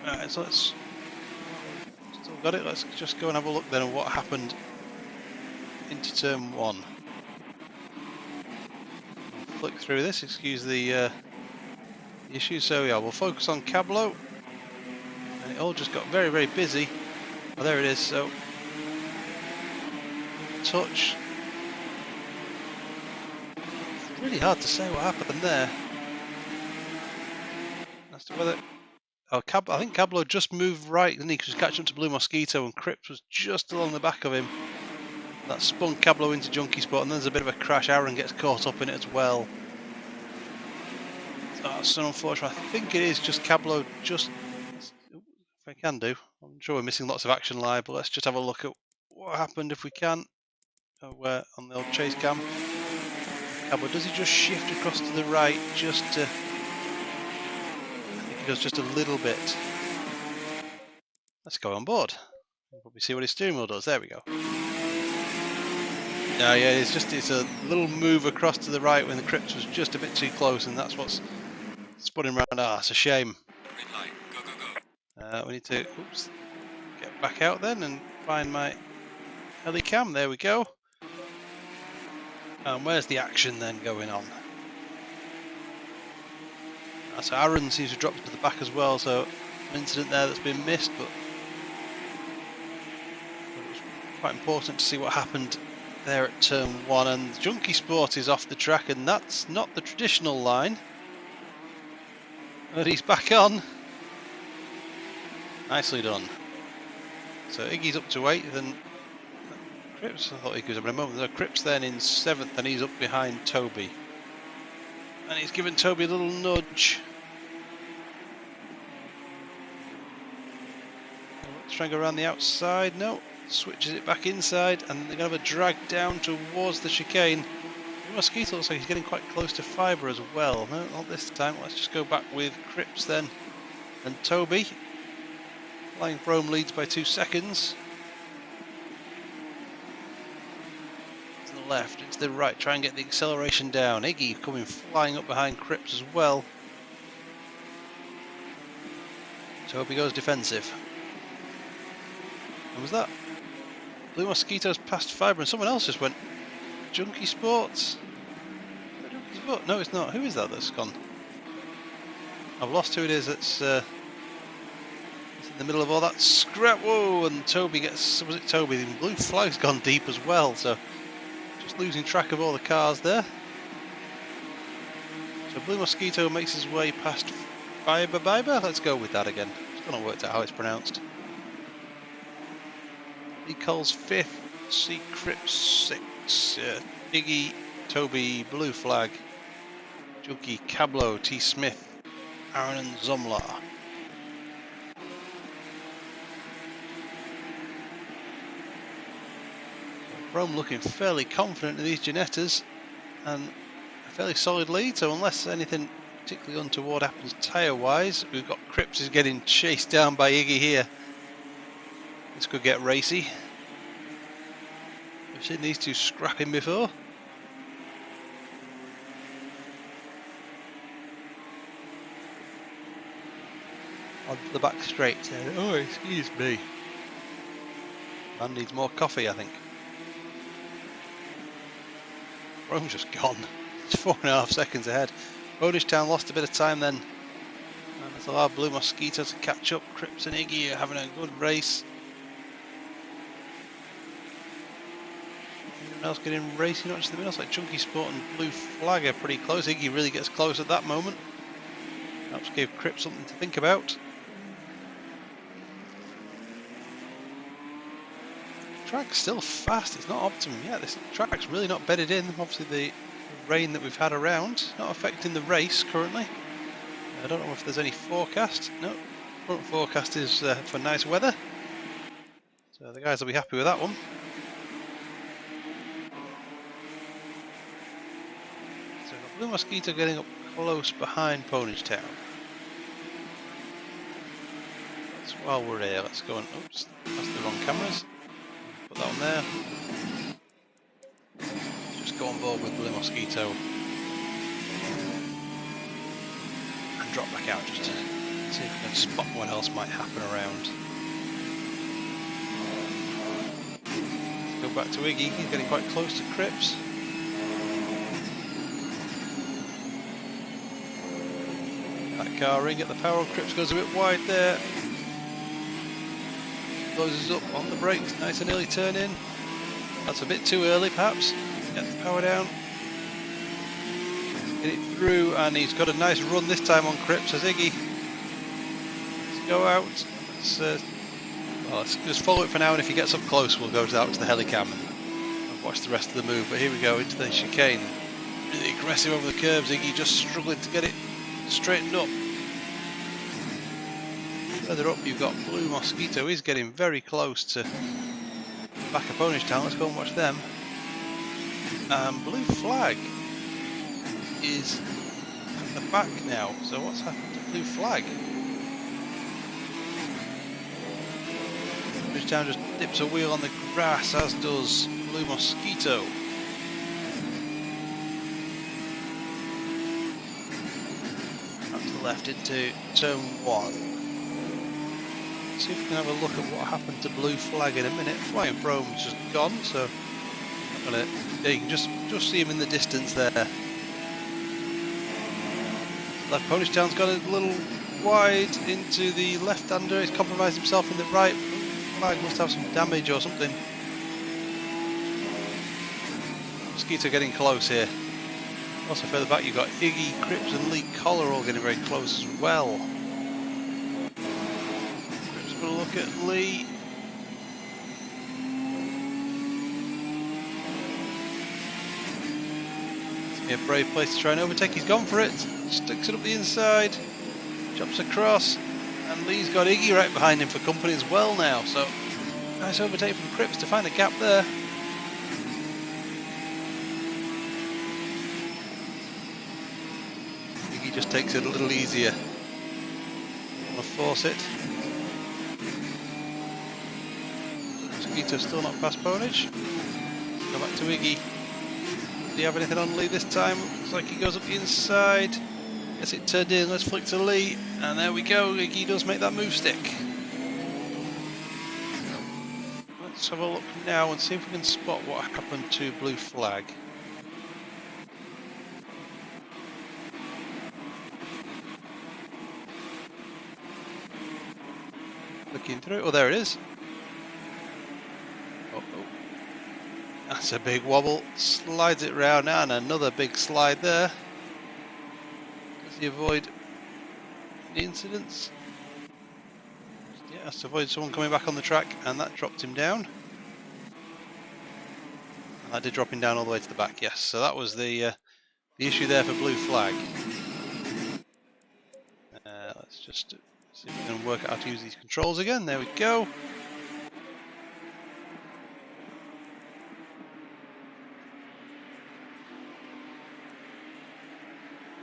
[SPEAKER 1] Alright, so let's... Still got it, let's just go and have a look then at what happened into turn 1. Flick through this, excuse the issue. So yeah, we'll focus on Cablo. And it all just got very, very busy. Oh, there it is, so... Touch. It's really hard to say what happened there. As to whether... Oh, I think Cablo just moved right, didn't he? Because he was catching up to Blue Mosquito, and Cripps was just along the back of him. That spun Cablo into Junkie Spot, and then there's a bit of a crash. Aaron gets caught up in it as well. So that's so unfortunate. I think it is just Cablo, just... If I can do. I'm sure we're missing lots of action live, but let's just have a look at what happened if we can. On the old chase cam. Cablo, does he just shift across to the right just to... I think he does just a little bit. Let's go on board. We'll probably see what his steering wheel does. There we go. No, yeah, it's a little move across to the right when the Cripps was just a bit too close, and that's what's spun him around. Ah, it's a shame.
[SPEAKER 2] Green light. Go, go, go.
[SPEAKER 1] We need to get back out then and find my helicam. There we go. And where's the action then going on? So Aaron seems to drop to the back as well, so an incident there that's been missed, but it was quite important to see what happened there at turn 1. And Junkie Sport is off the track, and that's not the traditional line. But he's back on. Nicely done. So Iggy's up to 8th, and Cripps, I thought Iggy was up in a moment. No, Cripps then in 7th, and he's up behind Toby. And he's given Toby a little nudge. Let's try and go around the outside. No, switches it back inside, and they're going to have a drag down towards the chicane. Mosquito looks like he's getting quite close to Fibre as well. No, not this time. Let's just go back with Cripps then and Toby. Flying Brome leads by 2 seconds. To the left, it's the right. Try and get the acceleration down. Iggy coming flying up behind Cripps as well. Toby goes defensive. What was that? Blue Mosquito's past Fibre, and someone else just went. Junkie Sports? Junkie Sport? No, it's not. Who is that that's gone? I've lost who it is that's in the middle of all that scrap. Whoa, and Toby gets. Was it Toby? The blue flag's gone deep as well, so just losing track of all the cars there. So Blue Mosquito makes his way past Fibre. Let's go with that again. Still not worked out how it's pronounced. Lee Cole's 5th, C. Cripps 6th, Iggy, Toby, Blue Flag, Junkie, Cablo, T. Smith, Aaron and Zomlar. Brome looking fairly confident in these Ginettas and a fairly solid lead, so unless anything particularly untoward happens tyre-wise, we've got Cripps is getting chased down by Iggy here. This could get racy. We've seen these two scrapping before. On the back straight. Oh, excuse me. Man needs more coffee, I think. Brome's just gone. It's 4.5 seconds ahead. Bonage Town lost a bit of time then. And it's allowed Blue Mosquito to catch up. Cripps and Iggy are having a good race. Anyone else getting racing? Not just in the middle. It's like Junkie Sport and Blue Flag are pretty close. Iggy really gets close at that moment. Perhaps gave Cripps something to think about. Track's still fast. It's not optimum yet. This track's really not bedded in. Obviously the rain that we've had around not affecting the race currently. I don't know if there's any forecast. No, current forecast is for nice weather. So the guys will be happy with that one. So we've got Blue Mosquito getting up close behind Bonage Town. While we're here, let's go and oops, that's the wrong cameras. Put that on there. Just go on board with Blue Mosquito and drop back out just to see if we can spot what else might happen around. Let's go back to Iggy. He's getting quite close to Cripps. That car ring at the power. Cripps goes a bit wide there. Closes up on the brakes, nice and early turn in. That's a bit too early perhaps. Get the power down. Get it through, and he's got a nice run this time on Cripps as Iggy. Let's go out. Let's just follow it for now, and if he gets up close we'll go out to the helicam and watch the rest of the move. But here we go into the chicane. Really aggressive over the curbs, Iggy just struggling to get it straightened up. Further up you've got Blue Mosquito. He's getting very close to back of Bonage Town. Let's go and watch them. Blue Flag is at the back now. So what's happened to Blue Flag? Bonage Town just dips a wheel on the grass, as does Blue Mosquito. Up to the left into turn 1. See if we can have a look at what happened to Blue Flag in a minute. Flying Throne's just gone, so I'm gonna, yeah, you can just see him in the distance there. Left Ponishtown's got a little wide into the left-hander. He's compromised himself in the right. Blue Flag must have some damage or something. Mosquito getting close here. Also further back you've got Iggy, Cripps and Lee Collar all getting very close as well. Cripps got a look at Lee. It's be a brave place to try and overtake. He's gone for it. Sticks it up the inside. Jumps across. And Lee's got Iggy right behind him for company as well now. So nice overtake from Cripps to find a gap there. Just takes it a little easier. Want to force it. Mosquito still not past Ponage. Go back to Iggy. Does he have anything on Lee this time? Looks like he goes up the inside. Gets it turned in. Let's flick to Lee. And there we go. Iggy does make that move stick. Let's have a look now and see if we can spot what happened to Blue Flag. Looking through. Oh, there it is. Oh. That's a big wobble. Slides it round and another big slide there. Does he avoid the incidents? Yeah, has to avoid someone coming back on the track, and that dropped him down. And that did drop him down all the way to the back. Yes, so that was the issue there for Blue Flag. Let's just see if we can work out how to use these controls again. There we go.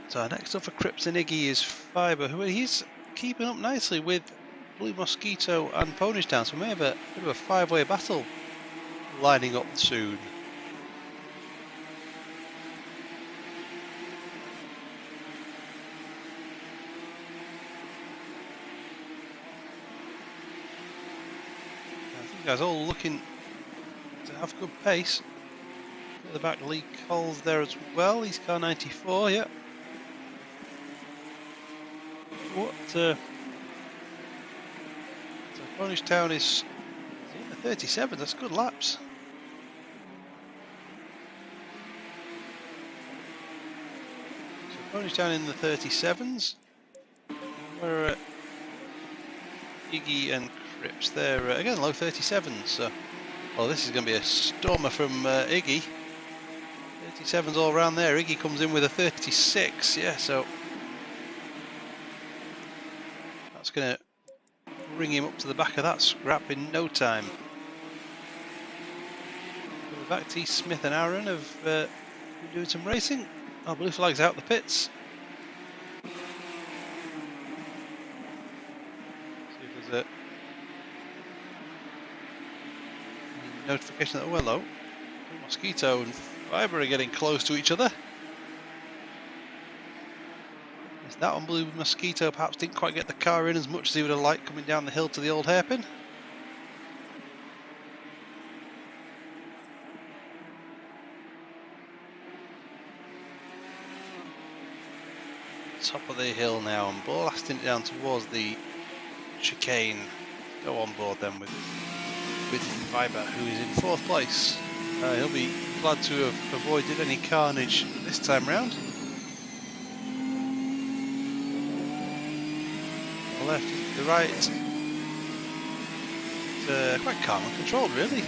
[SPEAKER 1] So next up for Cripps and Iggy is Fiber, who he's keeping up nicely with Blue Mosquito and Ponishtown. So we may have a bit of a five-way battle lining up soon. Guys all looking to have good pace. At the back, Lee Cole's there as well. He's car 94, yeah. What? So Ponishtown is in the 37. That's good laps. So Ponishtown in the 37s. Where Iggy and Cripps there again, low 37s. So, well, this is going to be a stormer from Iggy. 37s all around there. Iggy comes in with a 36. Yeah, so that's going to bring him up to the back of that scrap in no time. Back to Smith and Aaron have been doing some racing. Oh, Blue Flag's out the pits. See if there's a notification that, oh hello, Mosquito and Fiber are getting close to each other. Is that on Blue Mosquito? Perhaps didn't quite get the car in as much as he would have liked coming down the hill to the old hairpin. Top of the hill now and blasting it down towards the chicane. Go on board then with Fiber, who is in 4th place. He'll be glad to have avoided any carnage this time round. The left, the right. It's quite calm and controlled, really.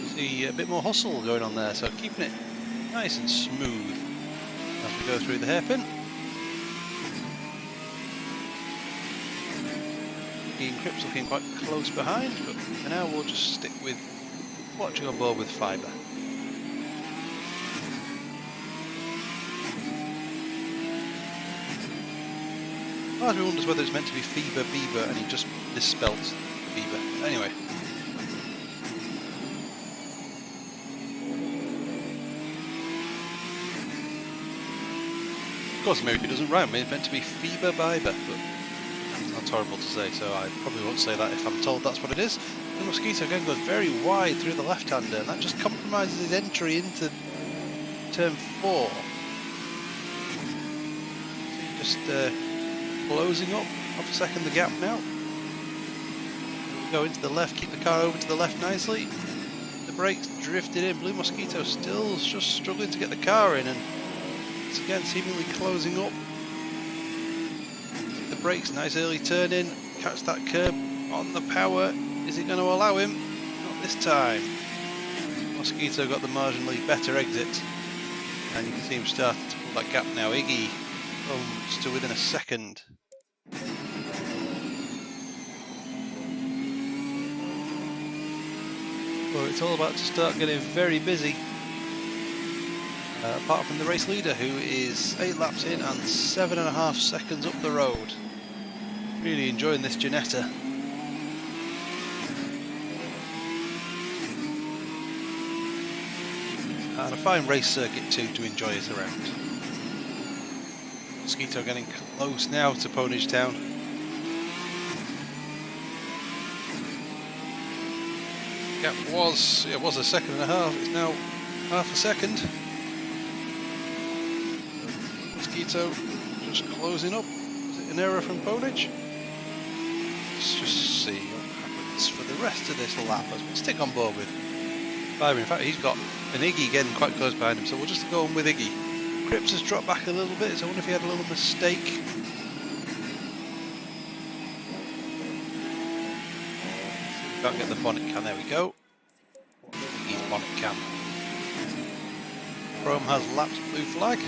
[SPEAKER 1] See a bit more hustle going on there, so keeping it nice and smooth as we go through the hairpin. Ian Cripps looking quite close behind, but for now we'll just stick with watching on board with Fiber. Part of me wonders whether it's meant to be Fever Bieber and he just misspelt Bieber. Anyway. Of course, maybe it doesn't rhyme. It's meant to be Fever Bieber, but That's horrible to say, so I probably won't say that if I'm told that's what it is. The Mosquito again goes very wide through the left-hander, and that just compromises his entry into turn 4. Just closing up, half a second the gap now. Go into the left, keep the car over to the left nicely. The brakes drifted in. Blue Mosquito still just struggling to get the car in, and it's again seemingly closing up. The brakes, nice early turn in, catch that curb on the power. Is it going to allow him? Not this time. Mosquito got the marginally better exit, and you can see him starting to pull that gap now. Iggy comes to within a second. Well, it's all about to start getting very busy. Apart from the race leader, who is 8 laps in and 7.5 seconds up the road. Really enjoying this Ginetta. And a fine race circuit too to enjoy it around. Mosquito getting close now to Ponage Town. Gap was 1.5 seconds. It's now half a second. Mosquito just closing up. Is it an error from Ponage? Let's just see what happens for the rest of this lap as we stick on board with Fiber. In fact, he's got an Iggy getting quite close behind him, so we'll just go on with Iggy. Cripps has dropped back a little bit, so I wonder if he had a little mistake. Can't get the bonnet can, there we go. Iggy's bonnet can. Chrome has lapped blue flag.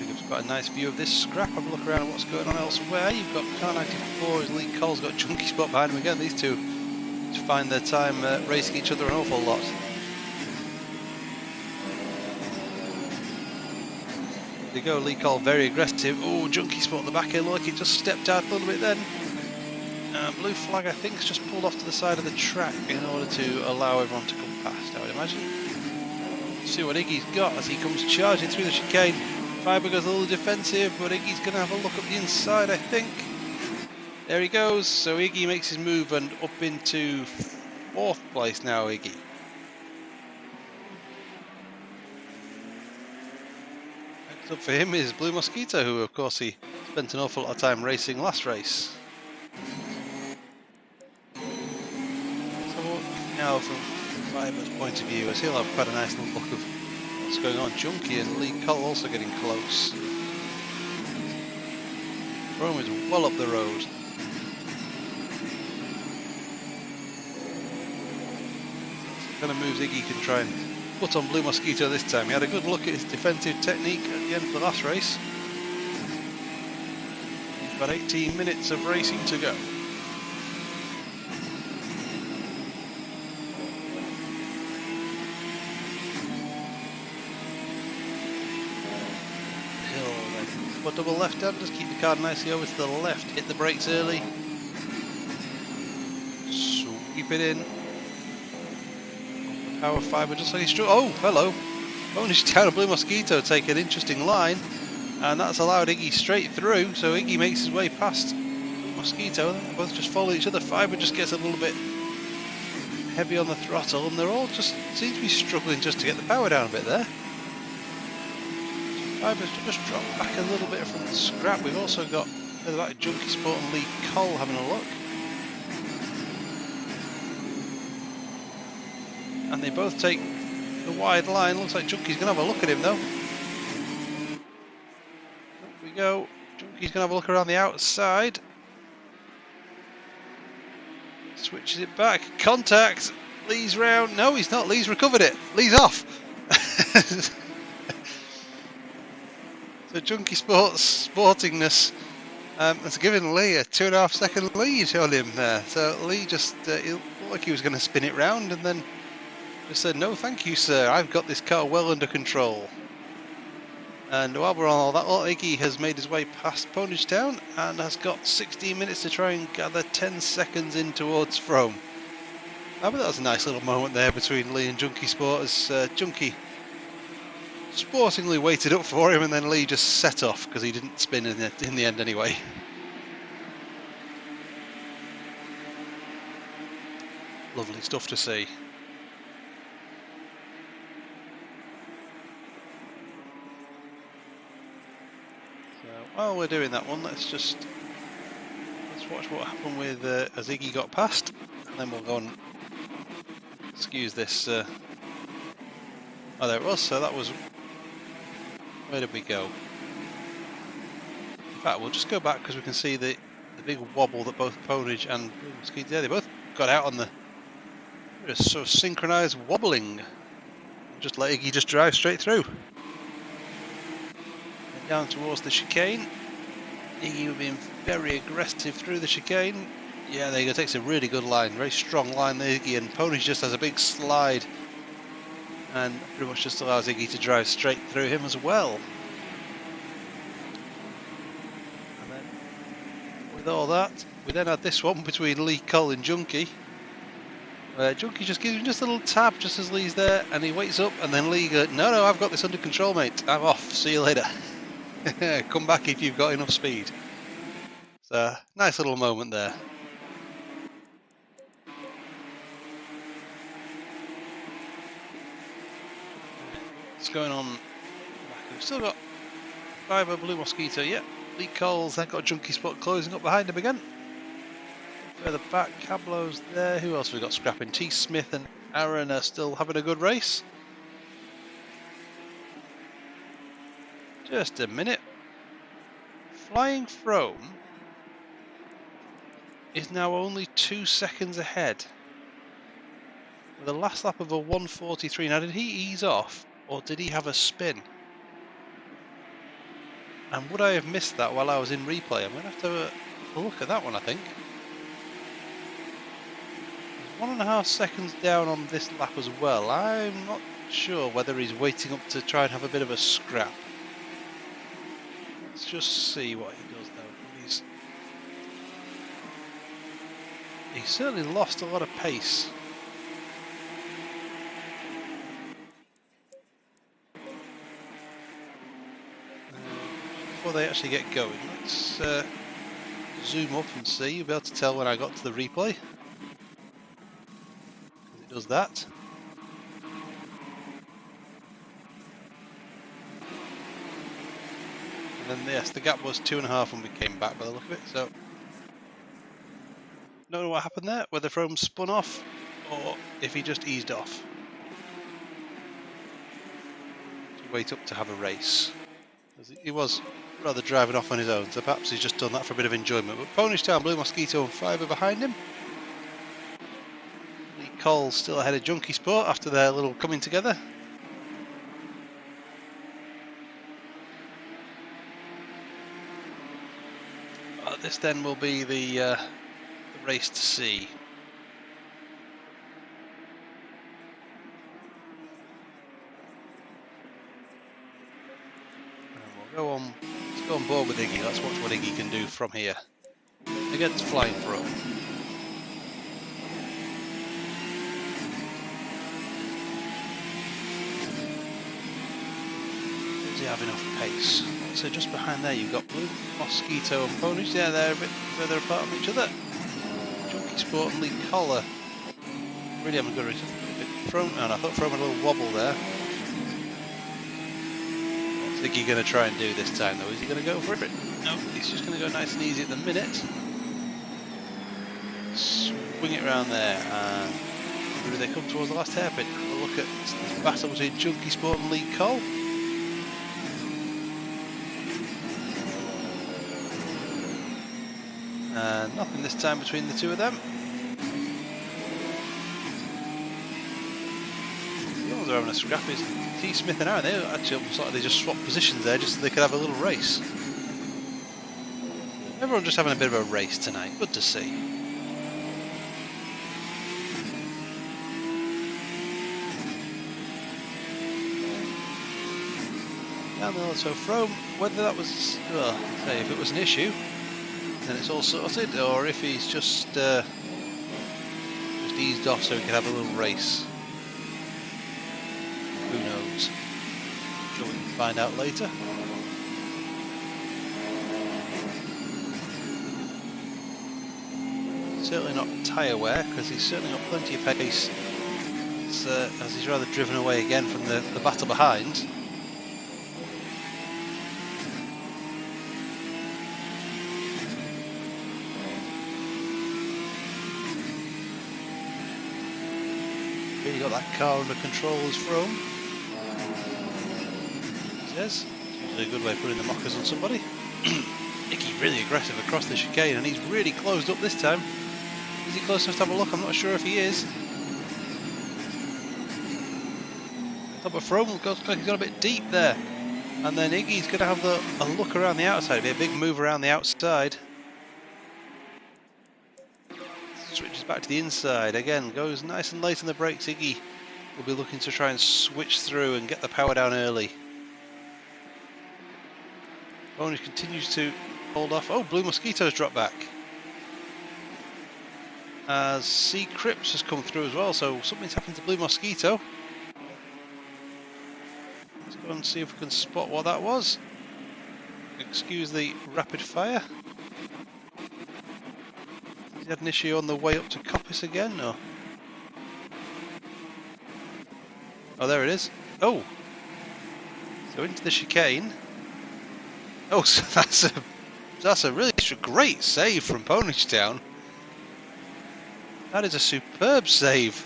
[SPEAKER 1] Gives quite a nice view of this scrap. Have a look around at what's going on elsewhere. You've got car 94, his Lee Cole's got Junkie Spot behind him again. These two to find their time racing each other an awful lot. There you go, Lee Cole very aggressive. Oh, Junkie Spot at the back here, look, he just stepped out a little bit then. Blue flag, I think, has just pulled off to the side of the track in order to allow everyone to come past, I would imagine. See what Iggy's got as he comes charging through the chicane. Fiber goes a little defensive, but Iggy's going to have a look up the inside, I think. There he goes. So Iggy makes his move and up into 4th place now, Iggy. Next up for him is Blue Mosquito, who of course he spent an awful lot of time racing last race. So now from Fiber's point of view, as he'll have quite a nice little look of what's going on. Junkie and Lee Cole also getting close. Rome is well up the road. Kind of moves Iggy can try and put on Blue Mosquito this time. He had a good look at his defensive technique at the end of the last race. About 18 minutes of racing to go. For double left-handers, keep the car nicely over to the left, hit the brakes early, sweep it in. Power Fiber just like he's true. Oh, hello! Ponage Town and Blue Mosquito take an interesting line, and that's allowed Iggy straight through, so Iggy makes his way past Blue Mosquito. They both just follow each other. Fiber just gets a little bit heavy on the throttle, and they're all just seem to be struggling just to get the power down a bit there. Fiber's just dropped back a little bit from the scrap. We've also got like Junkie Sport and Lee Cole having a look. And they both take the wide line. Looks like Junkie's going to have a look at him though. Up we go. Junkie's going to have a look around the outside. Switches it back. Contact. Lee's round. No, he's not. Lee's recovered it. Lee's off. So Junkie Sport's sportingness has given Lee a 2.5 second lead on him there. So Lee just he looked like he was going to spin it round and then just said, "No, thank you, sir. I've got this car well under control." And while we're on all that, Iggy has made his way past Ponage Town and has got 16 minutes to try and gather 10 seconds in towards Frome. But that was a nice little moment there between Lee and Junkie Sport as Junkie sportingly waited up for him, and then Lee just set off because he didn't spin in the end anyway. Lovely stuff to see. So while we're doing that one, let's watch what happened with as Iggy got past, and then we'll go and excuse this. Oh, there it was. So that was. Where did we go? In fact, we'll just go back because we can see the big wobble that both Ponage and Mosquito, yeah, they both got out on the sort of synchronised wobbling. Just let Iggy just drive straight through. And down towards the chicane. Iggy being very aggressive through the chicane. Yeah, there you go, takes a really good line, very strong line there, Iggy, and Ponage just has a big slide and pretty much just allows Iggy to drive straight through him as well. And then with all that, we then had this one between Lee, Cole and Junkie. Junkie just gives him just a little tap just as Lee's there, and he waits up, and then Lee goes, no, I've got this under control, mate, I'm off, see you later. Come back if you've got enough speed. So, nice little moment there. What's going on? We've still got driver Blue Mosquito, yeah. Lee Cole's then got a Junkie spot closing up behind him again. Further back, Cablo's there. Who else have we got scrapping? T. Smith and Aaron are still having a good race. Just a minute. Flying Frome is now only 2 seconds ahead. With a last lap of a 1:43. Now, did he ease off or did he have a spin? And would I have missed that while I was in replay? I'm going to have to look at that one, I think. 1.5 seconds down on this lap as well. I'm not sure whether he's waiting up to try and have a bit of a scrap. Let's just see what he does though. He's certainly lost a lot of pace. Before they actually get going, let's zoom up and see. You'll be able to tell when I got to the replay. It does that. And then yes, the gap was 2.5 when we came back by the look of it, so don't know what happened there, whether Frome spun off or if he just eased off. To wait up to have a race. He was rather driving off on his own, so perhaps he's just done that for a bit of enjoyment. But Ponage Town, Blue Mosquito and Fiver behind him. Lee Cole still ahead of Junkie Sport after their little coming together. This then will be the race to see. And we'll go on. Let's go on board with Iggy. Let's watch what Iggy can do from here against Flying Frome. Does he have enough pace? So just behind there you've got Blue Mosquito and Ponage. Yeah, they're a bit further apart from each other. Junkie Sport and Lee Collar really having a good race. Frome, and I thought Frome had a little wobble there. What's Iggy going to try and do this time though? Is he going to go for it? No, he's just going to go nice and easy at the minute. Swing it around there, and maybe they come towards the last hairpin. We'll look at this battle between Junkie Sport and Lee Cole. Nothing this time between the two of them. The others are having a scrap. Is T. Smith and Aaron. They actually almost like they just swapped positions there just so they could have a little race. Everyone just having a bit of a race tonight. Good to see. Down there, so Frome, whether that was, say if it was an issue, then it's all sorted, or if he's just eased off so he can have a little race. Who knows? So we can find out later. Certainly not tyre wear, because he's certainly got plenty of pace as he's rather driven away again from the battle behind. Really got that car under control as Frome. He says. It's usually a good way of putting the mockers on somebody. Nicky really aggressive across the chicane, and he's really closed up this time. Is he close enough to have a look? I'm not sure if he is. But Frome looks like he's got a bit deep there. And then Iggy's going to have a look around the outside. It'll be a big move around the outside. Switches back to the inside. Again, goes nice and late on the brakes. Iggy will be looking to try and switch through and get the power down early. Bonus continues to hold off. Oh, Blue Mosquito's dropped back. As C. Cripps has come through as well, so something's happened to Blue Mosquito. Let's go and see if we can spot what that was. Excuse the rapid fire. Has he had an issue on the way up to Coppice again? No. Oh, there it is. Oh! So into the chicane. Oh, so that's a really great save from Ponage Town. That is a superb save.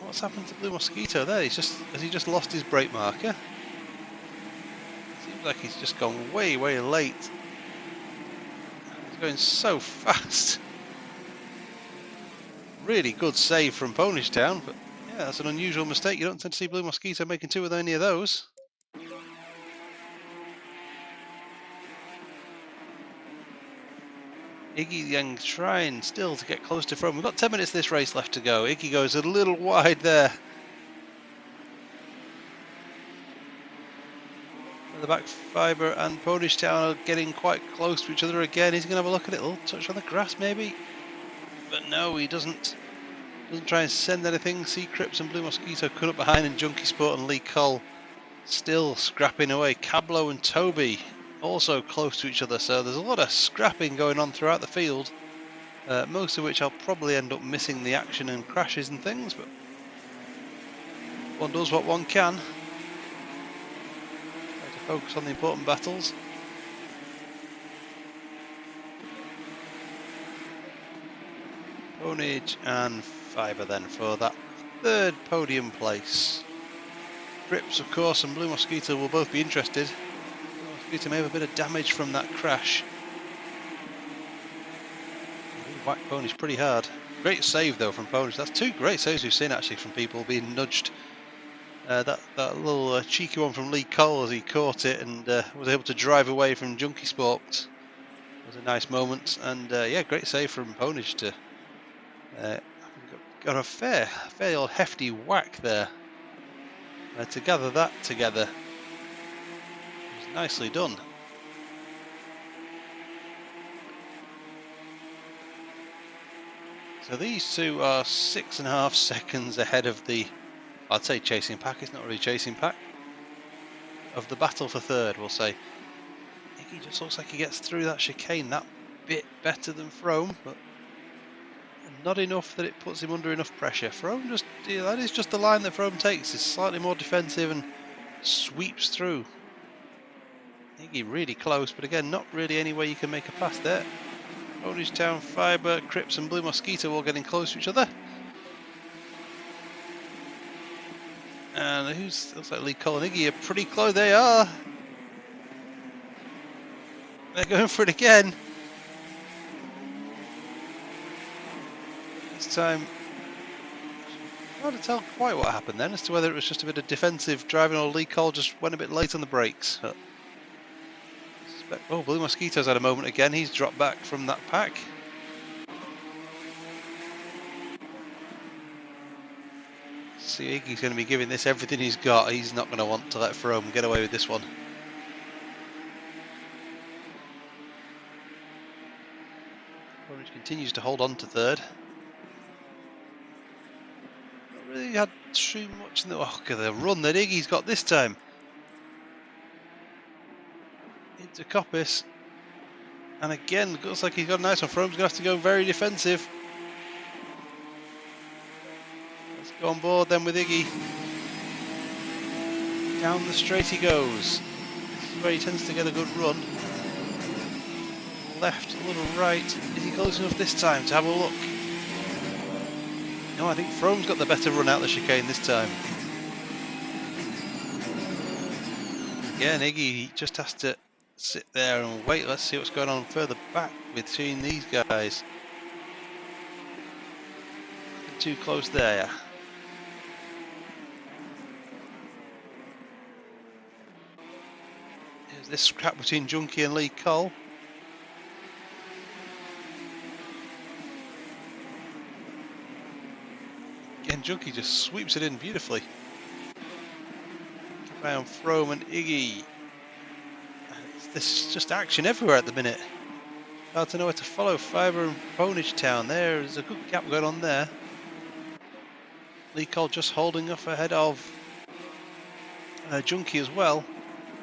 [SPEAKER 1] What's happened to Blue Mosquito there? Has he just lost his brake marker? Seems like he's just gone way late. He's going so fast. Really good save from Ponage Town, but yeah, that's an unusual mistake. You don't tend to see Blue Mosquito making two with any of those. Iggy Young trying still to get close to Frome. We've got 10 minutes of this race left to go. Iggy goes a little wide there. The back fibre and Ponage Town are getting quite close to each other again. He's going to have a look at it. A little touch on the grass maybe. But no, he doesn't try and send anything. Sea Cripps and Blue Mosquito cut up behind, and Junkie Sport and Lee Cole still scrapping away. Cablo and Toby also close to each other, so there's a lot of scrapping going on throughout the field, most of which I'll probably end up missing the action and crashes and things, but one does what one can. Try to focus on the important battles. Ponage and Fibre then for that third podium place. Cripps, of course, and Blue Mosquito will both be interested. Blue Mosquito may have a bit of damage from that crash. Whacked Ponage pretty hard. Great save though from Ponage. That's two great saves we've seen actually from people being nudged. That little cheeky one from Lee Cole as he caught it and was able to drive away from Junkie Sport was a nice moment. And yeah, great save from Ponage to got a fairly old hefty whack there. To gather that together was nicely done. So these two are 6.5 seconds ahead of the, I'd say chasing pack, it's not really chasing pack, of the battle for third, we'll say. I think he just looks like he gets through that chicane that bit better than Frome, but not enough that it puts him under enough pressure. Frome just, yeah, that is just the line that Frome takes, is slightly more defensive and sweeps through. I think he's really close, but again, not really any way you can make a pass there. Ponage Town, Fibre, Cripps and Blue Mosquito all getting close to each other. And looks like Lee Cole and Iggy are pretty close. They are. They're going for it again. This time, hard to tell quite what happened then as to whether it was just a bit of defensive driving or Lee Cole just went a bit late on the brakes. But oh, Blue Mosquito's had a moment again. He's dropped back from that pack. See, Iggy's going to be giving this everything he's got. He's not going to want to let Frome get away with this one. Ponage continues to hold on to third. Not really he had too much in the... Oh, look at the run that Iggy's got this time. Into Coppice. And again, looks like he's got a nice one. Frome's going to have to go very defensive. Let's go on board then with Iggy. Down the straight he goes. This is where he tends to get a good run. Left, a little right. Is he close enough this time to have a look? No, I think Frome's got the better run out the chicane this time. Again, Iggy just has to sit there and wait. Let's see what's going on further back between these guys. Too close there. Here's this scrap between Junkie and Lee Cole. Again, Junkie just sweeps it in beautifully. Keep an eye on Frome and Iggy. There's just action everywhere at the minute. Hard to know where to follow. Fibre and Ponage Town. There's a good gap going on there. Lee Cole just holding off ahead of Junkie as well.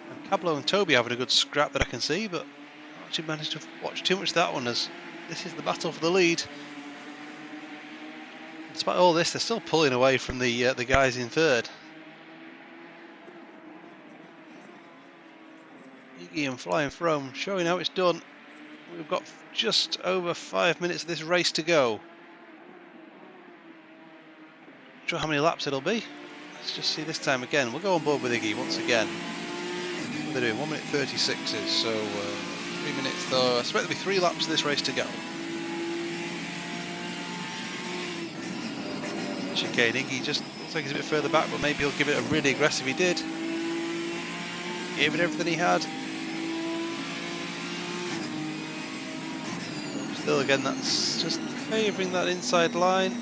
[SPEAKER 1] And Cablo and Toby having a good scrap that I can see, but I actually managed to watch too much of that one, as this is the battle for the lead. Despite all this, they're still pulling away from the guys in third. Iggy and Flying Frome showing how it's done. We've got just over 5 minutes of this race to go. Not sure how many laps it'll be. Let's just see this time again. We'll go on board with Iggy once again. What are they doing? 1 minute 36s, so 3 minutes though. I expect there'll be 3 laps of this race to go. Chicane, Iggy just looks like he's a bit further back, but maybe he'll give it a really aggressive. He did. Gave it everything he had. Still, again, that's just favouring that inside line.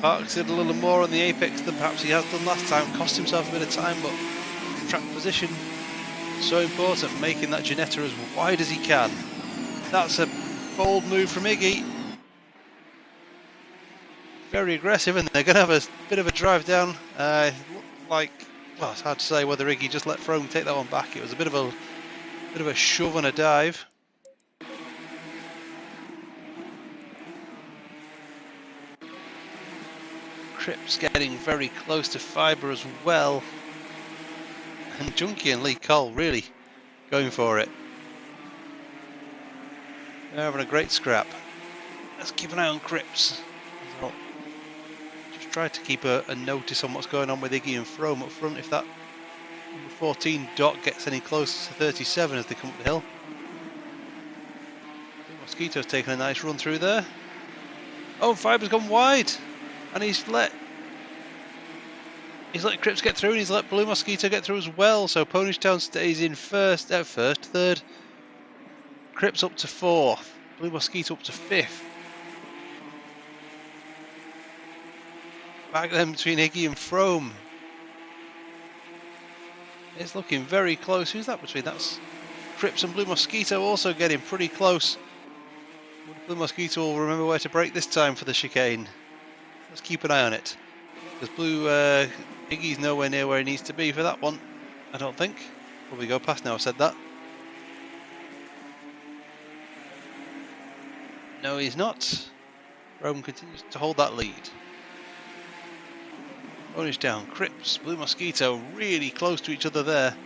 [SPEAKER 1] Parks it a little more on the apex than perhaps he has done last time. Cost himself a bit of time, but track position so important, making that Ginetta as wide as he can. That's a bold move from Iggy. Very aggressive, and they're going to have a bit of a drive down. Like, well, it's hard to say whether Iggy just let Frome take that one back. It was a bit of a shove and a dive. Cripps getting very close to Fibre as well, and Junkie and Lee Cole really going for it. They're having a great scrap. Let's keep an eye on Cripps. Just try to keep a notice on what's going on with Iggy and Frome up front. If that number 14 dot gets any closer to 37 as they come up the hill. Mosquito's taking a nice run through there. Oh, Fibre's gone wide. And he's let Cripps get through, and he's let Blue Mosquito get through as well. So Ponage Town stays in third. Cripps up to 4th. Blue Mosquito up to 5th. Back then between Iggy and Frome. It's looking very close. Who's that between? That's Cripps and Blue Mosquito also getting pretty close. Blue Mosquito will remember where to brake this time for the chicane. Let's keep an eye on it, because Iggy's nowhere near where he needs to be for that one, I don't think. Probably go past now I've said that. No, he's not. Rome continues to hold that lead. Ponage down, Cripps, Blue Mosquito really close to each other there.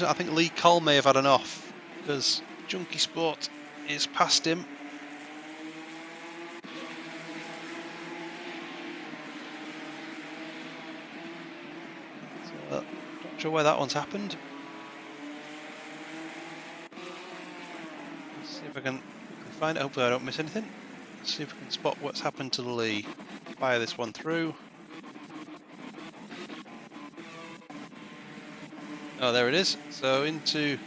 [SPEAKER 1] I think Lee Cole may have had an off, because Junkie Sport is past him. So, not sure where that one's happened. Let's see if I can find it. Hopefully I don't miss anything. Let's see if we can spot what's happened to Lee. Fire this one through. Oh, there it is. So into,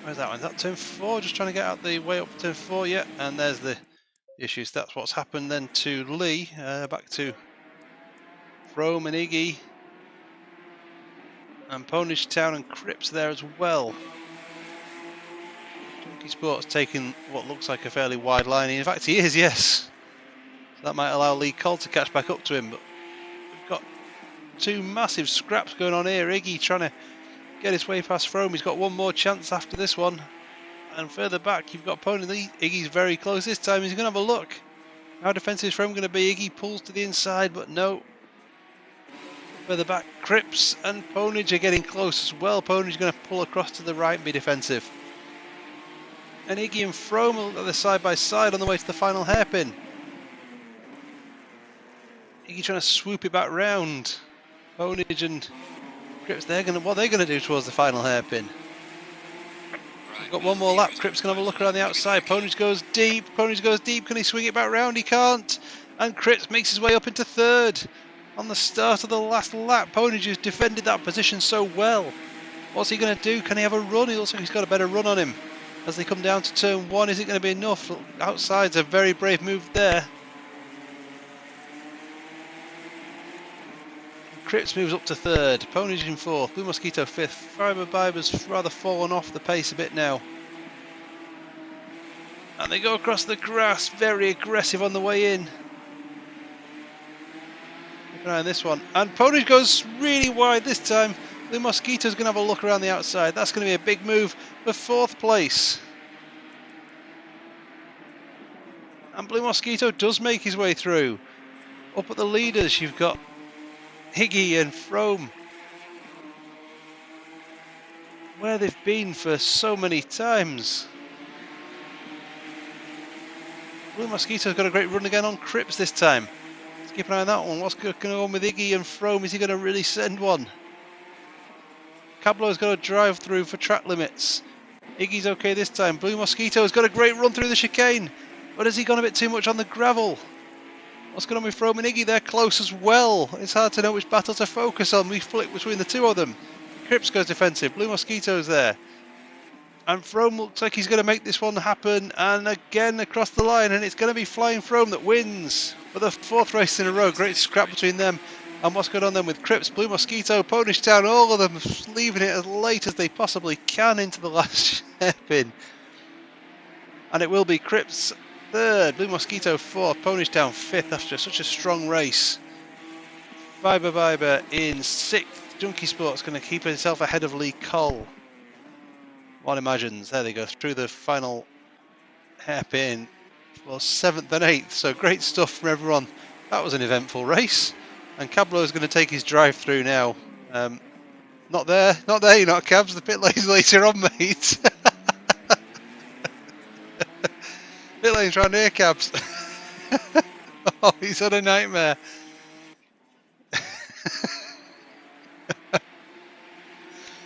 [SPEAKER 1] where's that one? Is that turn 4? Just trying to get out the way up turn 4. Yeah, and there's the issues. That's what's happened then to Lee. Back to Frome and Iggy. And Ponage Town and Cripps there as well. Donkey Sport's taking what looks like a fairly wide line. In fact, he is, yes. So that might allow Lee Cole to catch back up to him. But we've got two massive scraps going on here. Iggy trying to get his way past Frome. He's got one more chance after this one. And further back, you've got Pony Lee. Iggy's very close this time. He's going to have a look. How defensive is Frome going to be? Iggy pulls to the inside, but no. Further back, Cripps and Ponage are getting close as well. Ponage is going to pull across to the right and be defensive. And Iggy and Frome are side by side on the way to the final hairpin. Iggy trying to swoop it back round. Ponage and Cripps, what they're going to do towards the final hairpin. We've got one more lap. Cripps can have a look around the outside. Ponage goes deep. Can he swing it back round? He can't. And Cripps makes his way up into third. On the start of the last lap, Ponage has defended that position so well. What's he going to do? Can he have a run? He looks like he's got a better run on him. As they come down to turn one, is it going to be enough? Outside's a very brave move there. Cripps moves up to third. Ponage in fourth. Blue Mosquito fifth. Fiber Biber's rather fallen off the pace a bit now. And they go across the grass, very aggressive on the way in. Keep an eye on this one. And Ponage goes really wide this time. Blue Mosquito's going to have a look around the outside. That's going to be a big move for fourth place. And Blue Mosquito does make his way through. Up at the leaders, you've got Higgy and Frome. Where they've been for so many times. Blue Mosquito's got a great run again on Cripps this time. Let's keep an eye on that one. What's going on with Iggy and Frome? Is he going to really send one? Cablo's got to drive through for track limits. Iggy's okay this time. Blue Mosquito's got a great run through the chicane. But has he gone a bit too much on the gravel? What's going on with Frome and Iggy? They're close as well. It's hard to know which battle to focus on. We flick between the two of them. Cripps goes defensive. Blue Mosquito's there. And Frome looks like he's going to make this one happen. And again across the line. And it's going to be Flying Frome that wins for the fourth race in a row. Great scrap between them. And what's going on then with Cripps, Blue Mosquito, Ponage Town, all of them leaving it as late as they possibly can into the last hairpin. And it will be Cripps third, Blue Mosquito fourth, Ponage Town fifth after such a strong race. Fiber Biber in sixth. Junkie Sport's going to keep himself ahead of Lee Cole. One imagines. There they go through the final hairpin. Well, seventh and eighth. So great stuff from everyone. That was an eventful race. And Cablo's going to take his drive through now. Not there, you're not, Cabs. The pit lane's later on, mate. Pit lane's round here, Cabs. Oh, he's had a nightmare.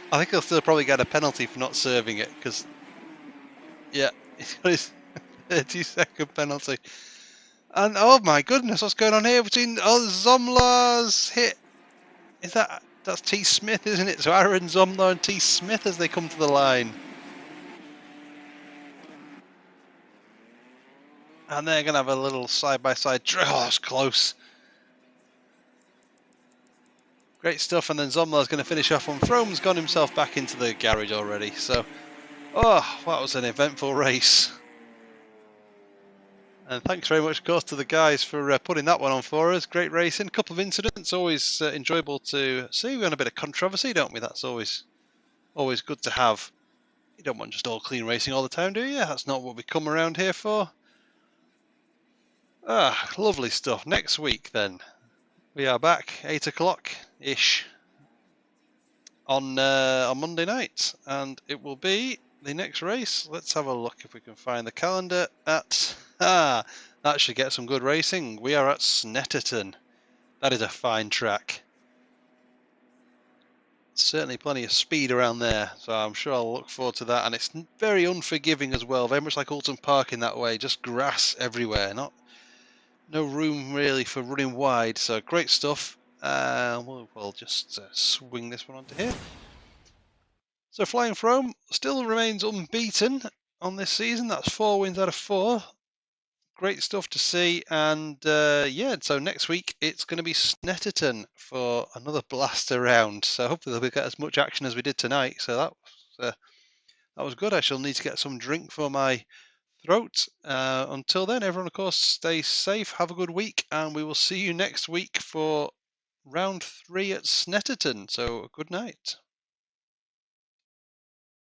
[SPEAKER 1] I think he'll still probably get a penalty for not serving it, because, yeah, he's got his 30-second penalty. And oh my goodness, what's going on here between Zomla's hit? That's T. Smith, isn't it? So Aaron Zomla and T. Smith as they come to the line. And they're going to have a little side-by-side. Oh, it's close. Great stuff. And then Zomla's going to finish off on Frome's gone himself back into the garage already. So, oh, that was an eventful race. And thanks very much, of course, to the guys for putting that one on for us. Great racing. A couple of incidents. Always enjoyable to see. We want a bit of controversy, don't we? That's always good to have. You don't want just all clean racing all the time, do you? That's not what we come around here for. Ah, lovely stuff. Next week, then, we are back 8 o'clock-ish on Monday night. And it will be the next race. Let's have a look if we can find the calendar at... that should get some good racing. We are at Snetterton. That is a fine track. Certainly plenty of speed around there, so I'm sure I'll look forward to that. And it's very unforgiving as well, very much like Alton Park in that way. Just grass everywhere, no room really for running wide. So great stuff. We'll just swing this one onto here. So Flying Frome still remains unbeaten on this season. That's 4 wins out of 4. great stuff to see. And yeah, so next week it's going to be Snetterton for another blaster round. So hopefully we'll get as much action as we did tonight. So that was good. I shall need to get some drink for my throat. Until then, everyone, of course, stay safe. Have a good week, and we will see you next week for round 3 at Snetterton. So good night.